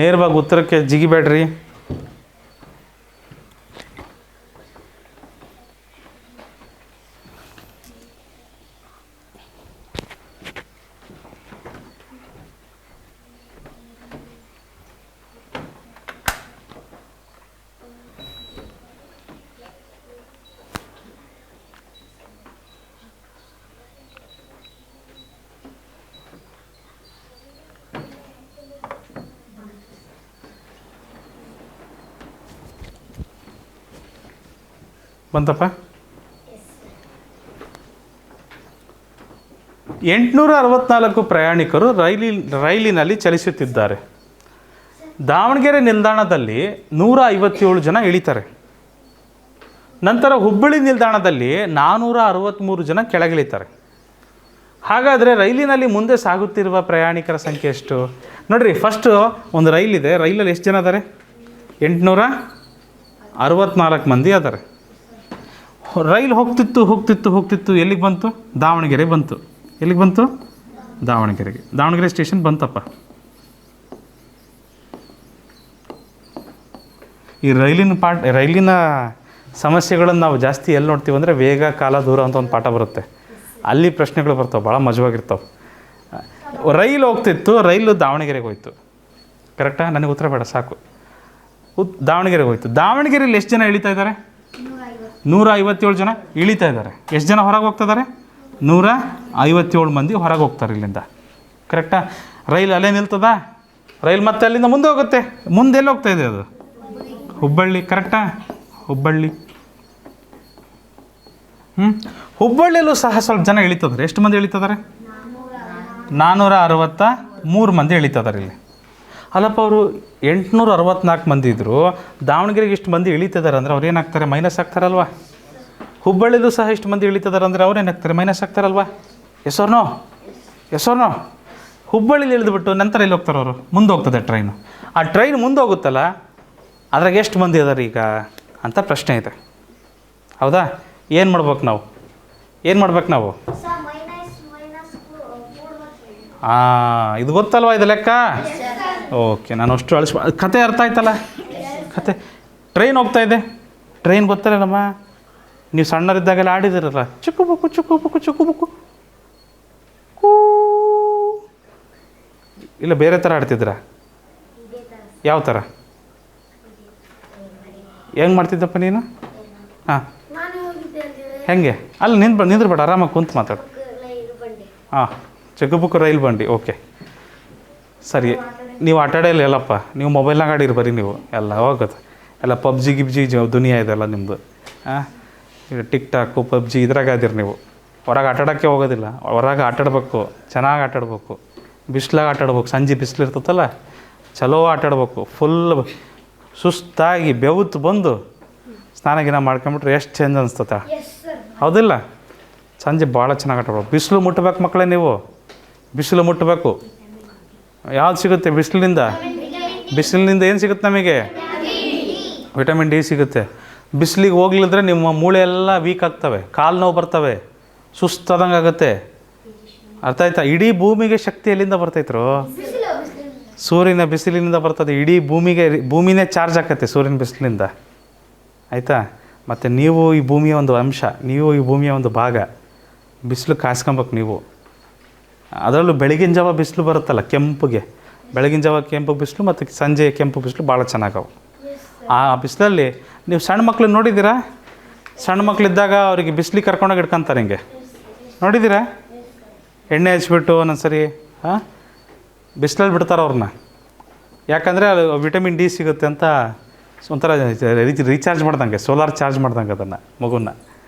ನೇರವಾಗಿ ಉತ್ತರಕ್ಕೆ ಜಿಗಿಬೇಡ್ರಿ. ಬಂತಪ್ಪ? 864 ಪ್ರಯಾಣಿಕರು ರೈಲಿನಲ್ಲಿ ಚಲಿಸುತ್ತಿದ್ದಾರೆ. ದಾವಣಗೆರೆ ನಿಲ್ದಾಣದಲ್ಲಿ 157 ಜನ ಇಳಿತಾರೆ. ನಂತರ ಹುಬ್ಬಳ್ಳಿ ನಿಲ್ದಾಣದಲ್ಲಿ 463 ಜನ ಕೆಳಗಿಳಿತಾರೆ. ಹಾಗಾದರೆ ರೈಲಿನಲ್ಲಿ ಮುಂದೆ ಸಾಗುತ್ತಿರುವ ಪ್ರಯಾಣಿಕರ ಸಂಖ್ಯೆ ಎಷ್ಟು? ನೋಡಿರಿ, ಫಸ್ಟು ಒಂದು ರೈಲಿದೆ. ರೈಲಲ್ಲಿ ಎಷ್ಟು ಜನ ಇದ್ದಾರೆ? 864 ಮಂದಿ ಅದಾರೆ. ರೈಲು ಹೋಗ್ತಿತ್ತು ಎಲ್ಲಿಗೆ ಬಂತು? ದಾವಣಗೆರೆ ಬಂತು. ಎಲ್ಲಿಗೆ ಬಂತು? ದಾವಣಗೆರೆಗೆ. ದಾವಣಗೆರೆ ಸ್ಟೇಷನ್ ಬಂತಪ್ಪ. ಈ ರೈಲಿನ ಸಮಸ್ಯೆಗಳನ್ನು ನಾವು ಜಾಸ್ತಿ ಎಲ್ಲಿ ನೋಡ್ತೀವಿ ಅಂದರೆ ವೇಗ, ಕಾಲ, ದೂರ ಅಂತ ಒಂದು ಪಾಠ ಬರುತ್ತೆ. ಅಲ್ಲಿ ಪ್ರಶ್ನೆಗಳು ಬರ್ತಾವೆ, ಭಾಳ ಮಜವಾಗಿರ್ತಾವೆ. ರೈಲು ಹೋಗ್ತಿತ್ತು, ರೈಲು ದಾವಣಗೆರೆಗೆ ಹೋಯ್ತು. ಕರೆಕ್ಟಾ? ನನಗೆ ಉತ್ತರ ಬೇಡ, ಸಾಕು. ದಾವಣಗೆರೆಗೆ ಹೋಯ್ತು. ದಾವಣಗೆರೆಯಲ್ಲಿ ಎಷ್ಟು ಜನ ಇಳಿತಾ ಇದ್ದಾರೆ? 157 ಜನ ಇಳಿತಾ ಇದ್ದಾರೆ. ಎಷ್ಟು ಜನ ಹೊರಗೆ ಹೋಗ್ತಾ ಇದ್ದಾರೆ? 157 ಮಂದಿ ಹೊರಗೆ ಹೋಗ್ತಾರೆ ಇಲ್ಲಿಂದ. ಕರೆಕ್ಟಾ? ರೈಲು ಅಲ್ಲೇ ನಿಲ್ತದ? ರೈಲು ಮತ್ತೆ ಅಲ್ಲಿಂದ ಮುಂದೆ ಹೋಗುತ್ತೆ. ಮುಂದೆ ಎಲ್ಲಿ ಹೋಗ್ತಾ ಇದೆ ಅದು? ಹುಬ್ಬಳ್ಳಿ. ಕರೆಕ್ಟಾ? ಹುಬ್ಬಳ್ಳಿ. ಹುಬ್ಬಳ್ಳಿಯಲ್ಲೂ ಸಹ ಸ್ವಲ್ಪ ಜನ ಇಳಿತದಾರೆ. ಎಷ್ಟು ಮಂದಿ ಇಳಿತಿದ್ದಾರೆ? 463 ಮಂದಿ ಇಳಿತಿದ್ದಾರೆ ಇಲ್ಲಿ. ಅಲ್ಲಪ್ಪ, ಅವರು 864 ಮಂದಿ ಇದ್ದರು, ದಾವಣಗೆರೆಗೆ ಇಷ್ಟು ಮಂದಿ ಇಳಿತಿದ್ದಾರೆ ಅಂದರೆ ಅವ್ರು ಏನಾಗ್ತಾರೆ? ಮೈನಸ್ ಆಗ್ತಾರಲ್ವ? ಹುಬ್ಬಳ್ಳಿಲೂ ಸಹ ಇಷ್ಟು ಮಂದಿ ಇಳಿತಿದ್ದಾರೆ ಅಂದರೆ ಅವ್ರು ಏನಾಗ್ತಾರೆ? ಮೈನಸ್ ಆಗ್ತಾರಲ್ವ? Yes or no? ಹುಬ್ಬಳ್ಳಿಲಿ ಇಳಿದ್ಬಿಟ್ಟು ನಂತರ ಎಲ್ಲಿ ಹೋಗ್ತಾರೆ ಅವರು? ಮುಂದೆ ಹೋಗ್ತದೆ ಟ್ರೈನು. ಆ ಟ್ರೈನ್ ಮುಂದೆ ಹೋಗುತ್ತಲ್ಲ, ಅದ್ರಾಗ ಎಷ್ಟು ಮಂದಿ ಅದಾರೆ ಈಗ ಅಂತ ಪ್ರಶ್ನೆ ಇದೆ. ಹೌದಾ? ಏನು ಮಾಡ್ಬೇಕು ನಾವು? ಇದು ಗೊತ್ತಲ್ವ ಇದು ಲೆಕ್ಕ? ಓಕೆ, ನಾನು ಅಷ್ಟು ಕತೆ ಅರ್ಥ ಆಯ್ತಲ್ಲ? ಕತೆ ಟ್ರೈನ್ ಹೋಗ್ತಾ ಇದೆ. ಟ್ರೈನ್ ಗೊತ್ತಲ್ಲೇನಮ್ಮ? ನೀವು ಸಣ್ಣರಿದ್ದಾಗೆಲ್ಲ ಆಡಿದಿರಲ್ಲ, ಚುಕ್ಕು ಬುಕ್ಕು ಇಲ್ಲ ಬೇರೆ ಥರ ಆಡ್ತಿದ್ರ? ಯಾವ ಥರ? ಹೆಂಗೆ ಮಾಡ್ತಿದ್ದಪ್ಪ ನೀನು? ಹಾಂ, ಹೆಂಗೆ? ಅಲ್ಲಿ ನಿಂದ್ರಬೇಡ, ಆರಾಮಾಗಿ ಕುಂತು ಮಾತಾಡು. ಹಾಂ, ಚುಕ್ಕುಬುಕ್ಕು ರೈಲ್ ಬಂಡಿ. ಓಕೆ, ಸರಿ. ನೀವು ಆಟಾಡಲ್ಲ ಎಲ್ಲಪ್ಪ, ನೀವು ಮೊಬೈಲ್ನಾಗ ಆಡಿರಿ ಬರೀ ನೀವು. ಎಲ್ಲ ಹೋಗುತ್ತೆ, ಎಲ್ಲ ಪಬ್ಜಿ ಗಿಬ್ಜಿ ದುನಿಯಾ ಇದೆಲ್ಲ ನಿಮ್ಮದು. ಹಾಂ, ಟಿಕ್ ಟಾಕು, ಪಬ್ಜಿ ಇದ್ರಾಗ ಅದಿರಿ ನೀವು. ಹೊರಗೆ ಆಟಾಡೋಕ್ಕೆ ಹೋಗೋದಿಲ್ಲ. ಹೊರಗೆ ಆಟಾಡ್ಬೇಕು, ಚೆನ್ನಾಗಿ ಆಟಾಡ್ಬೇಕು, ಬಿಸಿಲಾಗ ಆಟಾಡ್ಬೇಕು. ಸಂಜೆ ಬಿಸಿಲು ಇರ್ತದಲ್ಲ, ಚಲೋ ಆಟಾಡ್ಬೇಕು. ಫುಲ್ ಸುಸ್ತಾಗಿ ಬೆವತ್ತು ಬಂದು ಸ್ನಾನ ಗಿನ ಮಾಡ್ಕೊಂಬಿಟ್ರೆ ಎಷ್ಟು ಚೇಂಜ್ ಅನಿಸ್ತತೆ, ಹೌದಿಲ್ಲ? ಸಂಜೆ ಭಾಳ ಚೆನ್ನಾಗಿ ಆಟಾಡ್ಬೇಕು. ಬಿಸಿಲು ಮುಟ್ಟಬೇಕು ಮಕ್ಕಳೇ, ನೀವು ಬಿಸಿಲು ಮುಟ್ಟಬೇಕು. ಯಾವ್ದು ಸಿಗುತ್ತೆ ಬಿಸಿಲಿನಿಂದ? ಏನು ಸಿಗುತ್ತೆ ನಮಗೆ? ವಿಟಮಿನ್ ಡಿ ಸಿಗುತ್ತೆ. ಬಿಸಿಲಿಗೆ ಹೋಗ್ಲಿದ್ರೆ ನಿಮ್ಮ ಮೂಳೆ ಎಲ್ಲ ವೀಕ್ ಆಗ್ತವೆ, ಕಾಲು ನೋವು ಬರ್ತವೆ, ಸುಸ್ತಾದಂಗೆ ಆಗುತ್ತೆ. ಅರ್ಥ ಆಯ್ತಾ? ಇಡೀ ಭೂಮಿಗೆ ಶಕ್ತಿ ಎಲ್ಲಿಂದ ಬರ್ತೈತ್ರು? ಸೂರ್ಯನ ಬಿಸಿಲಿನಿಂದ ಬರ್ತದೆ. ಇಡೀ ಭೂಮಿನೇ ಚಾರ್ಜ್ ಆಕತ್ತೆ ಸೂರ್ಯನ ಬಿಸಿಲಿನಿಂದ. ಆಯಿತಾ? ಮತ್ತು ನೀವು ಈ ಭೂಮಿಯ ಒಂದು ಅಂಶ, ನೀವು ಈ ಭೂಮಿಯ ಒಂದು ಭಾಗ. ಬಿಸಿಲು ಕಾಸ್ಕೊಬೇಕು ನೀವು. ಅದರಲ್ಲೂ ಬೆಳಗಿನ ಜಾವ ಬಿಸಿಲು ಬರುತ್ತಲ್ಲ ಕೆಂಪುಗೆ, ಬೆಳಗಿನ ಜಾವ ಕೆಂಪು ಬಿಸಿಲು ಮತ್ತು ಸಂಜೆ ಕೆಂಪು ಬಿಸಿಲು ಭಾಳ ಚೆನ್ನಾಗವು. ಆ ಬಿಸಿಲಲ್ಲಿ ನೀವು ಸಣ್ಣ ಮಕ್ಳು ನೋಡಿದ್ದೀರಾ? ಸಣ್ಣ ಮಕ್ಕಳಿದ್ದಾಗ ಅವರಿಗೆ ಬಿಸಿಲಿಗೆ ಕರ್ಕೊಂಡೋಗಿ ಇಟ್ಕೊತಾರೆ ಹಿಂಗೆ, ನೋಡಿದ್ದೀರಾ? ಎಣ್ಣೆ ಹಚ್ಬಿಟ್ಟು ಒಂದೊಂದ್ಸರಿ ಹಾಂ ಬಿಸಿಲಲ್ಲಿ ಬಿಡ್ತಾರೆ ಅವ್ರನ್ನ. ಯಾಕಂದರೆ ಅದು ವಿಟಮಿನ್ ಡಿ ಸಿಗುತ್ತೆ ಅಂತ ಒಂಥರ ರೀಚಾರ್ಜ್ ಮಾಡ್ದಂಗೆ, ಸೋಲಾರ್ ಚಾರ್ಜ್ ಮಾಡ್ದಂಗೆ ಅದನ್ನು ಮಗುನ.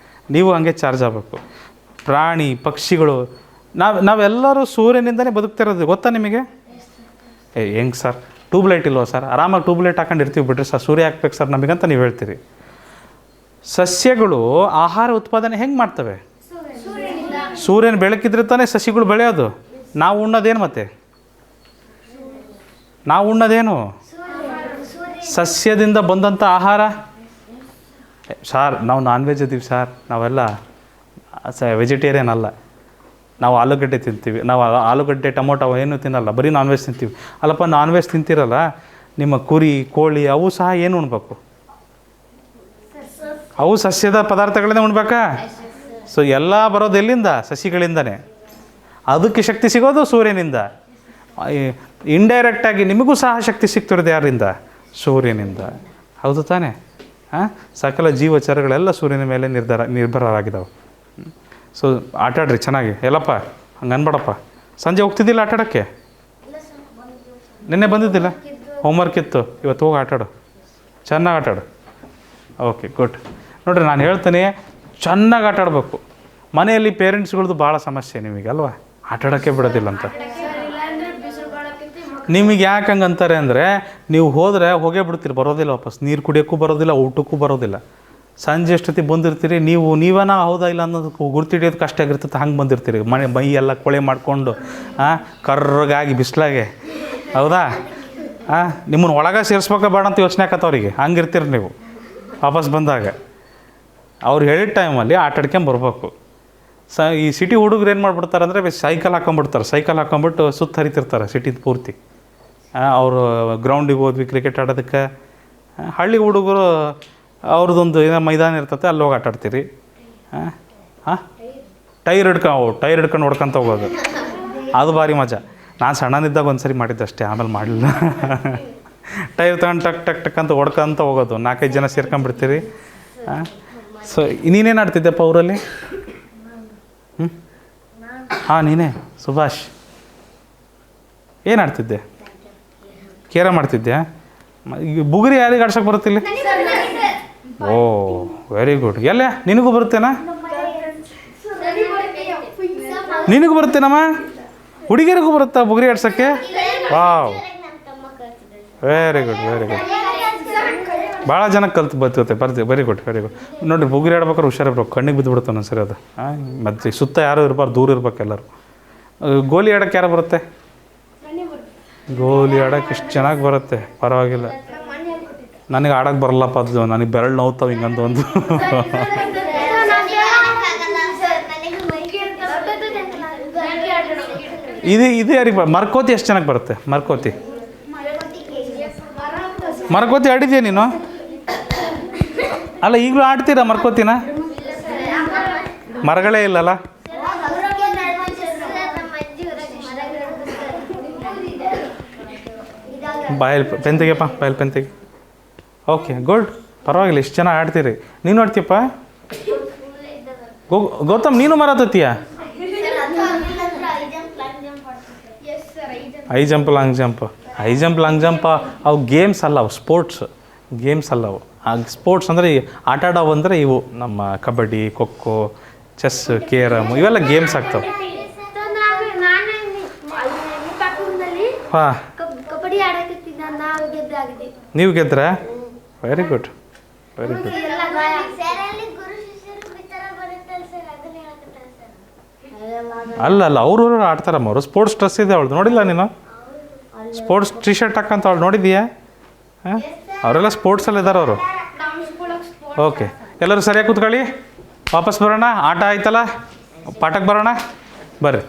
ನೀವು ಹಂಗೆ ಚಾರ್ಜ್ ಆಗಬೇಕು. ಪ್ರಾಣಿ ಪಕ್ಷಿಗಳು ನಾವೆಲ್ಲರೂ ಸೂರ್ಯನಿಂದನೇ ಬದುಕ್ತಿರೋದು, ಗೊತ್ತಾ ನಿಮಗೆ? ಹೆಂಗೆ ಸರ್, ಟ್ಯೂಬ್ಲೈಟ್ ಇಲ್ವ ಸರ್? ಆರಾಮಾಗಿ ಟ್ಯೂಬ್ಲೈಟ್ ಹಾಕೊಂಡು ಇರ್ತೀವಿ ಬಿಡ್ರಿ ಸರ್, ಸೂರ್ಯ ಹಾಕ್ಬೇಕು ಸರ್ ನಮಗಂತ ನೀವು ಹೇಳ್ತೀರಿ. ಸಸ್ಯಗಳು ಆಹಾರ ಉತ್ಪಾದನೆ ಹೆಂಗೆ ಮಾಡ್ತವೆ? ಸೂರ್ಯನ ಬೆಳಕಿದ್ರೆ ತಾನೇ ಸಸ್ಯಗಳು ಬೆಳೆಯೋದು. ನಾವು ಉಣ್ಣೋದೇನು ಮತ್ತೆ? ನಾವು ಉಣ್ಣೋದೇನು? ಸಸ್ಯದಿಂದ ಬಂದಂಥ ಆಹಾರ. ಸಾರ್ ನಾವು ನಾನ್ ವೆಜ್ ಇದ್ದೀವಿ ಸಾರ್, ನಾವೆಲ್ಲ ವೆಜಿಟೇರಿಯನ್ ಅಲ್ಲ, ನಾವು ಆಲೂಗಡ್ಡೆ ತಿಂತೀವಿ, ನಾವು ಆಲೂಗಡ್ಡೆ ಟೊಮೊಟೊ ಏನೂ ತಿನ್ನಲ್ಲ, ಬರೀ ನಾನ್ ವೆಜ್ ತಿಂತೀವಿ. ಅಲ್ಲಪ್ಪ, ನಾನ್ ವೆಜ್ ತಿಂತೀರಲ್ಲ, ನಿಮ್ಮ ಕುರಿ ಕೋಳಿ ಅವು ಸಹ ಏನು ಉಣ್ಬೇಕು? ಅವು ಸಸ್ಯದ ಪದಾರ್ಥಗಳನ್ನೇ ಉಣ್ಬೇಕಾ? ಸೊ ಎಲ್ಲ ಬರೋದು ಎಲ್ಲಿಂದ? ಸಸಿಗಳಿಂದನೇ. ಅದಕ್ಕೆ ಶಕ್ತಿ ಸಿಗೋದು ಸೂರ್ಯನಿಂದ. ಇಂಡೈರೆಕ್ಟಾಗಿ ನಿಮಗೂ ಸಹ ಶಕ್ತಿ ಸಿಗ್ತಿರೋದು ಯಾರಿಂದ? ಸೂರ್ಯನಿಂದ. ಹೌದು ತಾನೇ? ಹಾಂ, ಸಕಲ ಜೀವಚರಗಳೆಲ್ಲ ಸೂರ್ಯನ ಮೇಲೆ ನಿರ್ಭರವಾಗಿದ್ದಾವೆ. ಸೊ ಆಟಾಡ್ರಿ ಚೆನ್ನಾಗಿ. ಎಲ್ಲಪ್ಪ ಹಂಗೆ ಅನ್ಬೇಡಪ್ಪ. ಸಂಜೆ ಹೋಗ್ತಿದ್ದಿಲ್ಲ ಆಟಾಡೋಕ್ಕೆ? ನಿನ್ನೆ ಬಂದಿದ್ದಿಲ್ಲ? ಹೋಮ್ವರ್ಕ್ ಇತ್ತು, ಇವತ್ತು ಹೋಗಿ ಆಟಾಡು, ಚೆನ್ನಾಗಿ ಆಟಾಡು. Okay, good. ನೋಡಿರಿ, ನಾನು ಹೇಳ್ತೀನಿ, ಚೆನ್ನಾಗಿ ಆಟಾಡಬೇಕು. ಮನೆಯಲ್ಲಿ ಪೇರೆಂಟ್ಸ್ಗಳದ್ದು ಭಾಳ ಸಮಸ್ಯೆ ನಿಮಗಲ್ವಾ, ಆಟಾಡೋಕ್ಕೆ ಬಿಡೋದಿಲ್ಲ ಅಂತ. ನಿಮಗೆ ಯಾಕೆ ಹಂಗೆ ಅಂತಾರೆ ಅಂದರೆ, ನೀವು ಹೋದರೆ ಹೋಗೇ ಬಿಡ್ತೀರಿ, ಬರೋದಿಲ್ಲ ವಾಪಸ್. ನೀರು ಕುಡಿಯೋಕ್ಕೂ ಬರೋದಿಲ್ಲ, ಊಟಕ್ಕೂ ಬರೋದಿಲ್ಲ. ಸಂಜೆ ಎಷ್ಟೊತ್ತಿಗೆ ಬಂದಿರ್ತೀರಿ, ನೀವೇನ ಹೌದಾ ಇಲ್ಲ ಅನ್ನೋದಕ್ಕೆ ಗುರ್ತಿಡಿಯೋದು ಕಷ್ಟ ಆಗಿರ್ತದೆ. ಹಂಗೆ ಬಂದಿರ್ತೀರಿ, ಮೈ ಎಲ್ಲ ಕೊಳೆ ಮಾಡಿಕೊಂಡು ಕರ್ರಗಾಗಿ ಬಿಸಿಲಾಗೆ. ಹೌದಾ? ನಿಮ್ಮನ್ನು ಒಳಗೆ ಸೇರಿಸ್ಬೇಕಾ ಬೇಡ ಅಂತ ಯೋಚನೆ ಆಕತ್ತವ್ರಿಗೆ. ಹಂಗಿರ್ತೀರಿ ನೀವು ವಾಪಸ್ ಬಂದಾಗ. ಅವ್ರು ಹೇಳಿದ ಟೈಮಲ್ಲಿ ಆಟಾಡ್ಕೊಂಬರ್ಬೇಕು. ಈ ಸಿಟಿ ಹುಡುಗರು ಏನು ಮಾಡಿಬಿಡ್ತಾರೆ ಅಂದರೆ, ಸೈಕಲ್ ಹಾಕ್ಕೊಂಬಿಡ್ತಾರೆ. ಸೈಕಲ್ ಹಾಕ್ಕೊಂಬಿಟ್ಟು ಸುತ್ತ ಹರಿತಿರ್ತಾರೆ ಸಿಟಿದು ಪೂರ್ತಿ. ಅವರು ಗ್ರೌಂಡಿಗೆ ಹೋದ್ವಿ ಕ್ರಿಕೆಟ್ ಆಡೋದಕ್ಕೆ. ಹಳ್ಳಿ ಹುಡುಗರು ಅವ್ರದ್ದೊಂದು ಏನೋ ಮೈದಾನ ಇರ್ತದೆ, ಅಲ್ಲಿ ಹೋಗಿ ಆಟಾಡ್ತೀರಿ. ಟೈರ್ ಹಿಡ್ಕೊಂಡು ಹೊಡ್ಕೊಂತ ಹೋಗೋದು, ಅದು ಭಾರಿ ಮಜಾ. ನಾನು ಸಣ್ಣನಿದ್ದಾಗ ಒಂದು ಸರಿ ಮಾಡಿದ್ದೆ ಅಷ್ಟೇ, ಆಮೇಲೆ ಮಾಡಲಿಲ್ಲ. ಟೈರ್ ತಗೊಂಡು ಟಕ್ ಟಕ್ ಟಕ್ ಅಂತ ಹೊಡ್ಕೊಂತ ಹೋಗೋದು, 4-5 ಜನ ಸೇರ್ಕೊಂಡ್ಬಿಡ್ತೀರಿ. ಸೊ ನೀನೇನು ಆಡ್ತಿದ್ದೆಪ್ಪ ಊರಲ್ಲಿ? ಹಾಂ, ನೀನೇ ಸುಭಾಷ್. ಏನು ಆಡ್ತಿದ್ದೆ? ಕೇರಮ್ ಆಡ್ತಿದ್ದೆ? ಈಗ ಬುಗುರಿ ಯಾರಿಗೆ ಆಡ್ಸೋಕೆ ಬರುತ್ತಿಲ್ಲ? Oh, very good. ಎಲ್ಲ ನಿನಗೂ ಬರುತ್ತೇನಾ? ನಿನಗೂ ಬರುತ್ತೇನಮ್ಮ? ಹುಡುಗಿಯರಿಗೂ ಬರುತ್ತಾ ಬುಗುರಿ ಆಡ್ಸೋಕ್ಕೆ? Wow, very good, very good. ಭಾಳ ಜನ ಬರ್ತೀವಿ. Very good, very good. ನೋಡಿರಿ, ಬುಗುರಿ ಆಡ್ಬೇಕಾದ್ರೆ ಹುಷಾರಿರ್ಬೇಕು, ಕಣ್ಣಿಗೆ ಬಿದ್ದುಬಿಡುತ್ತೆ ಒಂದೊಂದ್ಸರಿ ಅದು. ಮತ್ತು ಸುತ್ತ ಯಾರೂ ಇರಬಾರ್ದು, ದೂರ ಇರ್ಬೇಕು ಎಲ್ಲರೂ. ಗೋಲಿ ಆಡೋಕ್ಕೆ ಯಾರು ಬರುತ್ತೆ? ಗೋಲಿ ಆಡೋಕ್ಕೆ ಇಷ್ಟು ಚೆನ್ನಾಗಿ ಬರುತ್ತೆ, ಪರವಾಗಿಲ್ಲ. ನನಗೆ ಆಡೋಕ್ಕೆ ಬರಲ್ಲಪ್ಪ, ಅದು ನನಗೆ ಬೆರಳು ನೋವ್ತಾವೆ ಹಿಂಗಂದು ಒಂದು. ಇದು ಯಾರಿಗೆ ಮರ್ಕೋತಿ ಎಷ್ಟು ಚೆನ್ನಾಗಿ ಬರುತ್ತೆ? ಮರ್ಕೋತಿ ಆಡಿದ್ಯಾ ನೀನು? ಅಲ್ಲ, ಈಗಲೂ ಆಡ್ತೀರಾ ಮರ್ಕೋತಿನ? ಮರಗಳೇ ಇಲ್ಲಲ್ಲ. ಬಾಯಲ್ಲಿ ಪೆನ್ ತೆಗಿಯಪ್ಪ, ಬಾಯಲ್ಲಿ ಪೆನ್ ತೆಗಿ. ಓಕೆ, ಗುಡ್, ಪರವಾಗಿಲ್ಲ. ಇಷ್ಟು ಜನ ಆಡ್ತೀರಿ. ನೀನು ಆಡ್ತೀಯಪ್ಪ? ಗೌತಮ್, ನೀನು ಮರತ್ತೀಯ? ಹೈ ಜಂಪ್, ಲಾಂಗ್ ಜಂಪ್ ಅವು ಗೇಮ್ಸ್ ಅಲ್ಲ, ಅವು ಸ್ಪೋರ್ಟ್ಸ್ ಗೇಮ್ಸ್ ಅಲ್ಲ ಅವು. ಸ್ಪೋರ್ಟ್ಸ್ ಅಂದರೆ ಆಟಾಡೋವು ಅಂದರೆ ಇವು ನಮ್ಮ ಕಬಡ್ಡಿ, ಖೋಖೋ, ಚೆಸ್, ಕೇರಮ್, ಇವೆಲ್ಲ ಗೇಮ್ಸ್ ಆಗ್ತವೆ. ಹಾಂ, ನೀವು ಗೆದ್ದರೆ? Very good, very good. ಅಲ್ಲ ಅವರು ಆಡ್ತಾರಮ್ಮ, ಅವರು ಸ್ಪೋರ್ಟ್ಸ್ ಡ್ರೆಸ್ ಇದೆ ಅವಳು, ನೋಡಿಲ್ಲ ನೀನು? ಸ್ಪೋರ್ಟ್ಸ್ ಟಿ ಶರ್ಟ್ ಹಾಕಂತ ಅವಳು ನೋಡಿದ್ದೀಯಾ? ಹಾಂ, ಅವರೆಲ್ಲ ಸ್ಪೋರ್ಟ್ಸಲ್ಲಿ ಇದ್ದಾರೆ ಅವರು. ಓಕೆ, ಎಲ್ಲರೂ ಸರಿಯಾಗಿ ಕೂತ್ಕೊಳ್ಳಿ. ವಾಪಸ್ ಬರೋಣ. ಆಟ ಆಯ್ತಲ್ಲ, ಪಾಠಕ್ಕೆ ಬರೋಣ. ಬರ್ರಿ.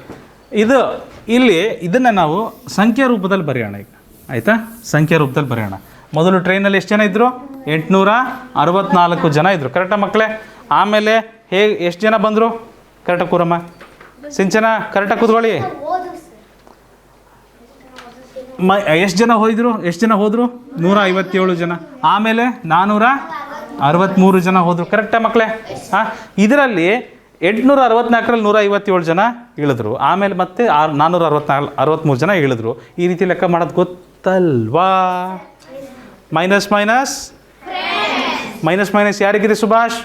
ಇದನ್ನು ನಾವು ಸಂಖ್ಯಾ ರೂಪದಲ್ಲಿ ಬರೆಯೋಣ ಈಗ, ಆಯಿತಾ? ಸಂಖ್ಯಾ ರೂಪದಲ್ಲಿ ಬರೆಯೋಣ. ಮೊದಲು ಟ್ರೈನಲ್ಲಿ ಎಷ್ಟು ಜನ ಇದ್ದರು? 864 ಜನ ಇದ್ದರು. ಕರೆಕ್ಟಾ ಮಕ್ಕಳೇ? ಆಮೇಲೆ ಎಷ್ಟು ಜನ ಬಂದರು? ಕರೆಕ್ಟಾಗಿ ಕೂರಮ್ಮ. ಸಿಂಚನ, ಕರೆಕ್ಟಾಗಿ ಕೂತ್ಕೊಳ್ಳಿ. ಎಷ್ಟು ಜನ ಹೋದರು? 157 ಜನ. ಆಮೇಲೆ 463 ಜನ ಹೋದರು. ಕರೆಕ್ಟಾ ಮಕ್ಕಳೇ? ಹಾಂ, ಇದರಲ್ಲಿ 864ರಲ್ಲಿ 157 ಜನ ಇಳಿದ್ರು, ಆಮೇಲೆ ಮತ್ತೆ 463 ಜನ ಇಳಿದ್ರು. ಈ ರೀತಿ ಲೆಕ್ಕ ಮಾಡೋದು ಗೊತ್ತಲ್ವಾ? ಮೈನಸ್ ಮೈನಸ್ ಮೈನಸ್ ಮೈನಸ್ ಯಾರಿಗಿದೆ ಸುಭಾಷ್?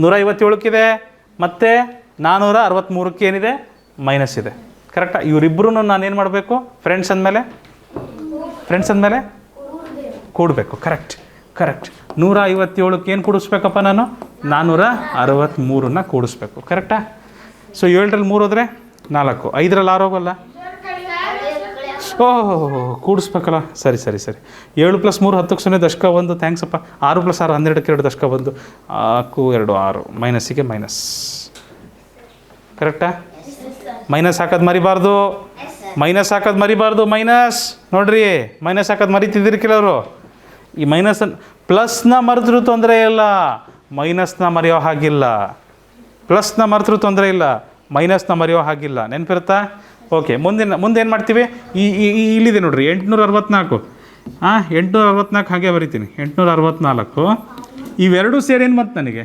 157ಕ್ಕಿದೆ, ಮತ್ತು 463ಕ್ಕೆ ಏನಿದೆ? ಮೈನಸ್ ಇದೆ. ಕರೆಕ್ಟಾ? ಇವರಿಬ್ಬರೂ ನಾನೇನು ಮಾಡಬೇಕು? ಫ್ರೆಂಡ್ಸ್ ಅಂದಮೇಲೆ ಕೂಡಬೇಕು. ಕರೆಕ್ಟ್. 157ಕ್ಕೆ ಏನು ಕೂಡಿಸ್ಬೇಕಪ್ಪ ನಾನು? 463ನ್ನ ಕೂಡಿಸ್ಬೇಕು. ಕರೆಕ್ಟಾ? ಸೊ 7ರಲ್ಲಿ 3 ಹೋದರೆ 4, 5ರಲ್ಲಿ 6 ಹೋಗಲ್ಲ? ಓಹ್ ಕೂಡಿಸ್ಬೇಕಲ್ಲ. ಸರಿ 7 + 3 10ಕ್ಕೆ 0 ದಶಕ 1. ಥ್ಯಾಂಕ್ಸ್ ಅಪ್ಪ. 6 + 6 12ಕ್ಕೆ 2 ದಶಕ 1. 4 2 6 ಮೈನಸ್ಸಿಗೆ ಮೈನಸ್. ಕರೆಕ್ಟಾ? ಮೈನಸ್ ಹಾಕೋದು ಮರಿಬಾರ್ದು. ಮೈನಸ್ ನೋಡ್ರಿ, ಮೈನಸ್ ಹಾಕೋದು ಮರಿತಿದ್ದೀರಿ ಕೆಲವರು. ಈ ಮೈನಸನ್ನು ಪ್ಲಸ್ನ ಮರೆದ್ರೂ ತೊಂದರೆ ಇಲ್ಲ, ಮೈನಸ್ನ ಮರೆಯೋ ಹಾಗಿಲ್ಲ. ಪ್ಲಸ್ನ ಮರೆದ್ರೂ ತೊಂದರೆ ಇಲ್ಲ, ಮೈನಸ್ನ ಮರೆಯೋ ಹಾಗಿಲ್ಲ. ನೆನಪಿರುತ್ತಾ? ಓಕೆ. ಮುಂದೆ ಏನು ಮಾಡ್ತೀವಿ? ಇಲ್ಲಿದೆ ನೋಡ್ರಿ 864. 864 ಹಾಗೆ ಬರಿತೀನಿ. 864 ಇವೆರಡೂ ಸೇರಿ ಏನು ಬಂತು ನನಗೆ?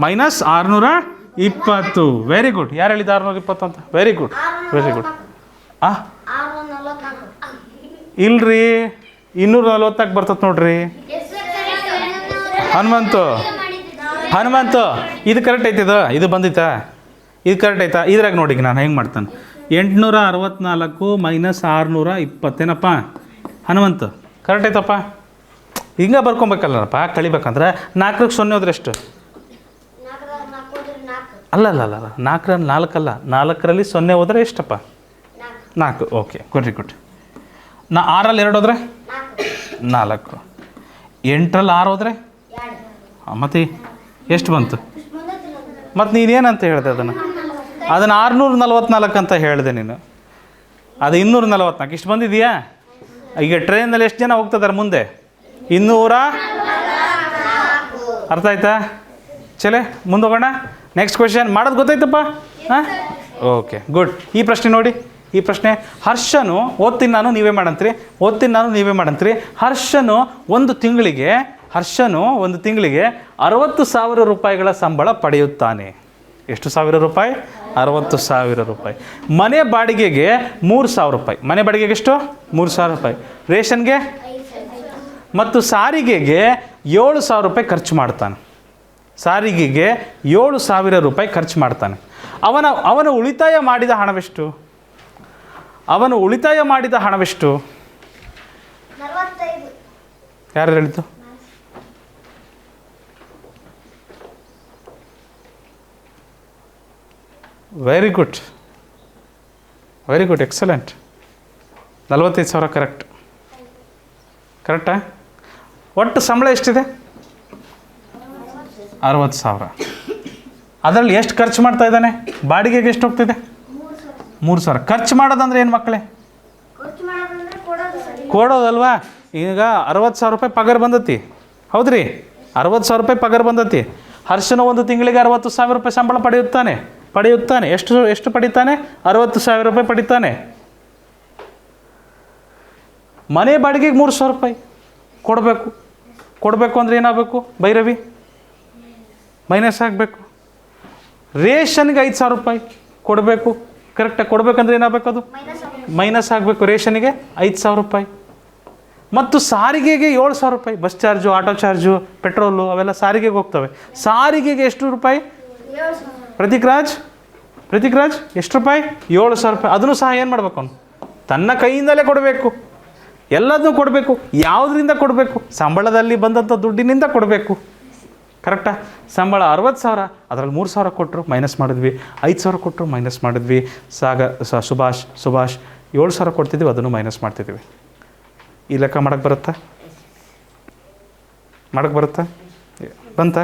ಮೈನಸ್ 620. Very good. ಯಾರು ಹೇಳಿದ 620 ಅಂತ? Very good. ಇಲ್ರಿ, 240 ಬರ್ತದೆ ನೋಡ್ರಿ. ಹನುಮಂತು ಇದು ಕರೆಕ್ಟ್ ಐತಿದ? ಇದು ಬಂದಿತ್ತಾ? ಇದು ಕರೆಕ್ಟ್ ಆಯ್ತಾ? ಇದ್ರಾಗ ನೋಡಿ ನಾನು ಹೆಂಗೆ ಮಾಡ್ತಾನೆ. 864 ಮೈನಸ್ 620 ಏನಪ್ಪ ಹನುಮಂತು? ಕರೆಕ್ಟ್ ಐತಪ್ಪ. ಹಿಂಗೆ ಬರ್ಕೊಬೇಕಲ್ಲಪ್ಪ. ಕಳಿಬೇಕಂದ್ರೆ 4ಕ್ಕೆ 0 ಹೋದ್ರೆ ಎಷ್ಟು? ಅಲ್ಲ 4ರಲ್ಲಿ 4 ಅಲ್ಲ, 4ರಲ್ಲಿ 0 ಹೋದರೆ ಎಷ್ಟಪ್ಪ? 4. Okay, very good. 6ರಲ್ಲಿ 2 ಹೋದರೆ 4. 8ರಲ್ಲಿ 6 ಹೋದರೆ ಮತ್ತೆ ಎಷ್ಟು ಬಂತು? ಮತ್ತು ನೀನೇನಂತ ಹೇಳಿದೆ ಅದನ್ನು 644 ಅಂತ ಹೇಳಿದೆ ನೀನು. ಅದು 244 ಇಷ್ಟು ಬಂದಿದೆಯಾ? ಈಗ ಟ್ರೈನಲ್ಲಿ ಎಷ್ಟು ಜನ ಹೋಗ್ತಿದ್ದಾರೆ ಮುಂದೆ? 200. ಅರ್ಥ ಆಯ್ತಾ? ಚಲೇ ಮುಂದೆ ಹೋಗೋಣ. ನೆಕ್ಸ್ಟ್ ಕ್ವೆಶನ್ ಮಾಡೋದು ಗೊತ್ತಾಯ್ತಪ್ಪ? ಹಾಂ, ಓಕೆ ಗುಡ್. ಈ ಪ್ರಶ್ನೆ ನೋಡಿ. ಈ ಪ್ರಶ್ನೆ ಹರ್ಷನು ಓದ್ತೀನಿ ನಾನು ನೀವೇ ಮಾಡಂತ್ರಿ. ಹರ್ಷನು ಒಂದು ತಿಂಗಳಿಗೆ 60,000 ರೂಪಾಯಿಗಳ ಸಂಬಳ ಪಡೆಯುತ್ತಾನೆ. ಎಷ್ಟು ಸಾವಿರ ರೂಪಾಯಿ? 60,000 ರೂಪಾಯಿ. ಮನೆ ಬಾಡಿಗೆಗೆ 3,000 ರೂಪಾಯಿ. ಮನೆ ಬಾಡಿಗೆಗೆ ಎಷ್ಟು? 3,000 ರೂಪಾಯಿ. ರೇಷನ್ಗೆ ಮತ್ತು ಸಾರಿಗೆಗೆ 7,000 ರೂಪಾಯಿ ಖರ್ಚು ಮಾಡ್ತಾನೆ. ಸಾರಿಗೆಗೆ 7,000 ರೂಪಾಯಿ ಖರ್ಚು ಮಾಡ್ತಾನೆ. ಅವನು ಉಳಿತಾಯ ಮಾಡಿದ ಹಣವೆಷ್ಟು? ಯಾರು ಹೇಳಿದ್ದು? Very good, excellent. 45,000 ಕರೆಕ್ಟಾ? ಒಟ್ಟು ಸಂಬಳ ಎಷ್ಟಿದೆ? 60,000. ಅದರಲ್ಲಿ ಎಷ್ಟು ಖರ್ಚು ಮಾಡ್ತಾ ಇದ್ದಾನೆ? ಬಾಡಿಗೆಗೆ ಎಷ್ಟು ಹೋಗ್ತಿದೆ? 3,000. ಖರ್ಚು ಮಾಡೋದಂದ್ರೆ ಏನು ಮಕ್ಕಳೇ? ಕೊಡೋದಲ್ವಾ? ಈಗ 60,000 ರೂಪಾಯಿ ಪಗಾರ ಬಂದತಿ, ಹೌದ್ರಿ? 60,000 ರೂಪಾಯಿ ಪಗಾರ ಬಂದತಿ. ಹರ್ಷನ ಒಂದು ತಿಂಗಳಿಗೆ 60,000 ರೂಪಾಯಿ ಸಂಬಳ ಪಡೆಯುತ್ತಾನೆ. ಎಷ್ಟು ಪಡಿತಾನೆ? 60,000 ರೂಪಾಯಿ ಪಡಿತಾನೆ. ಮನೆ ಬಾಡಿಗೆಗೆ 3,000 ರೂಪಾಯಿ ಕೊಡಬೇಕು ಅಂದರೆ ಏನಾಗಬೇಕು ಭೈರವಿ? ಮೈನಸ್ ಆಗಬೇಕು. ರೇಷನ್ಗೆ 5,000 ರೂಪಾಯಿ ಕೊಡಬೇಕು. ಕರೆಕ್ಟಾಗಿ ಕೊಡಬೇಕಂದ್ರೆ ಏನಾಗಬೇಕು? ಅದು ಮೈನಸ್ ಆಗಬೇಕು. ರೇಷನ್ಗೆ 5,000 ರೂಪಾಯಿ. ಮತ್ತು ಸಾರಿಗೆಗೆ 7,000 ರೂಪಾಯಿ. Bus charge, auto charge, petrol ಅವೆಲ್ಲ ಸಾರಿಗೆಗೆ ಹೋಗ್ತವೆ. ಸಾರಿಗೆಗೆ ಎಷ್ಟು ರೂಪಾಯಿ? ಪ್ರತೀಕ್ ರಾಜ್ ಎಷ್ಟು ರೂಪಾಯಿ? 7,000 ರೂಪಾಯಿ. ಅದನ್ನು ಸಹ ಏನು ಮಾಡಬೇಕು? ಅವನು ತನ್ನ ಕೈಯಿಂದಲೇ ಕೊಡಬೇಕು. ಎಲ್ಲದನ್ನೂ ಕೊಡಬೇಕು. ಯಾವುದರಿಂದ ಕೊಡಬೇಕು? ಸಂಬಳದಲ್ಲಿ ಬಂದಂಥ ದುಡ್ಡಿನಿಂದ ಕೊಡಬೇಕು. ಕರೆಕ್ಟಾ? ಸಂಬಳ 60,000, ಅದರಲ್ಲಿ 3,000 ಕೊಟ್ಟರು, ಮೈನಸ್ ಮಾಡಿದ್ವಿ. 5,000 ಕೊಟ್ಟರು, ಮೈನಸ್ ಮಾಡಿದ್ವಿ. ಸುಭಾಷ್ 7,000 ಕೊಡ್ತಿದ್ವಿ, ಅದನ್ನು ಮೈನಸ್ ಮಾಡ್ತಿದ್ವಿ. ಈ ಲೆಕ್ಕ ಮಾಡೋಕ್ಕೆ ಬರುತ್ತಾ? ಬಂತ?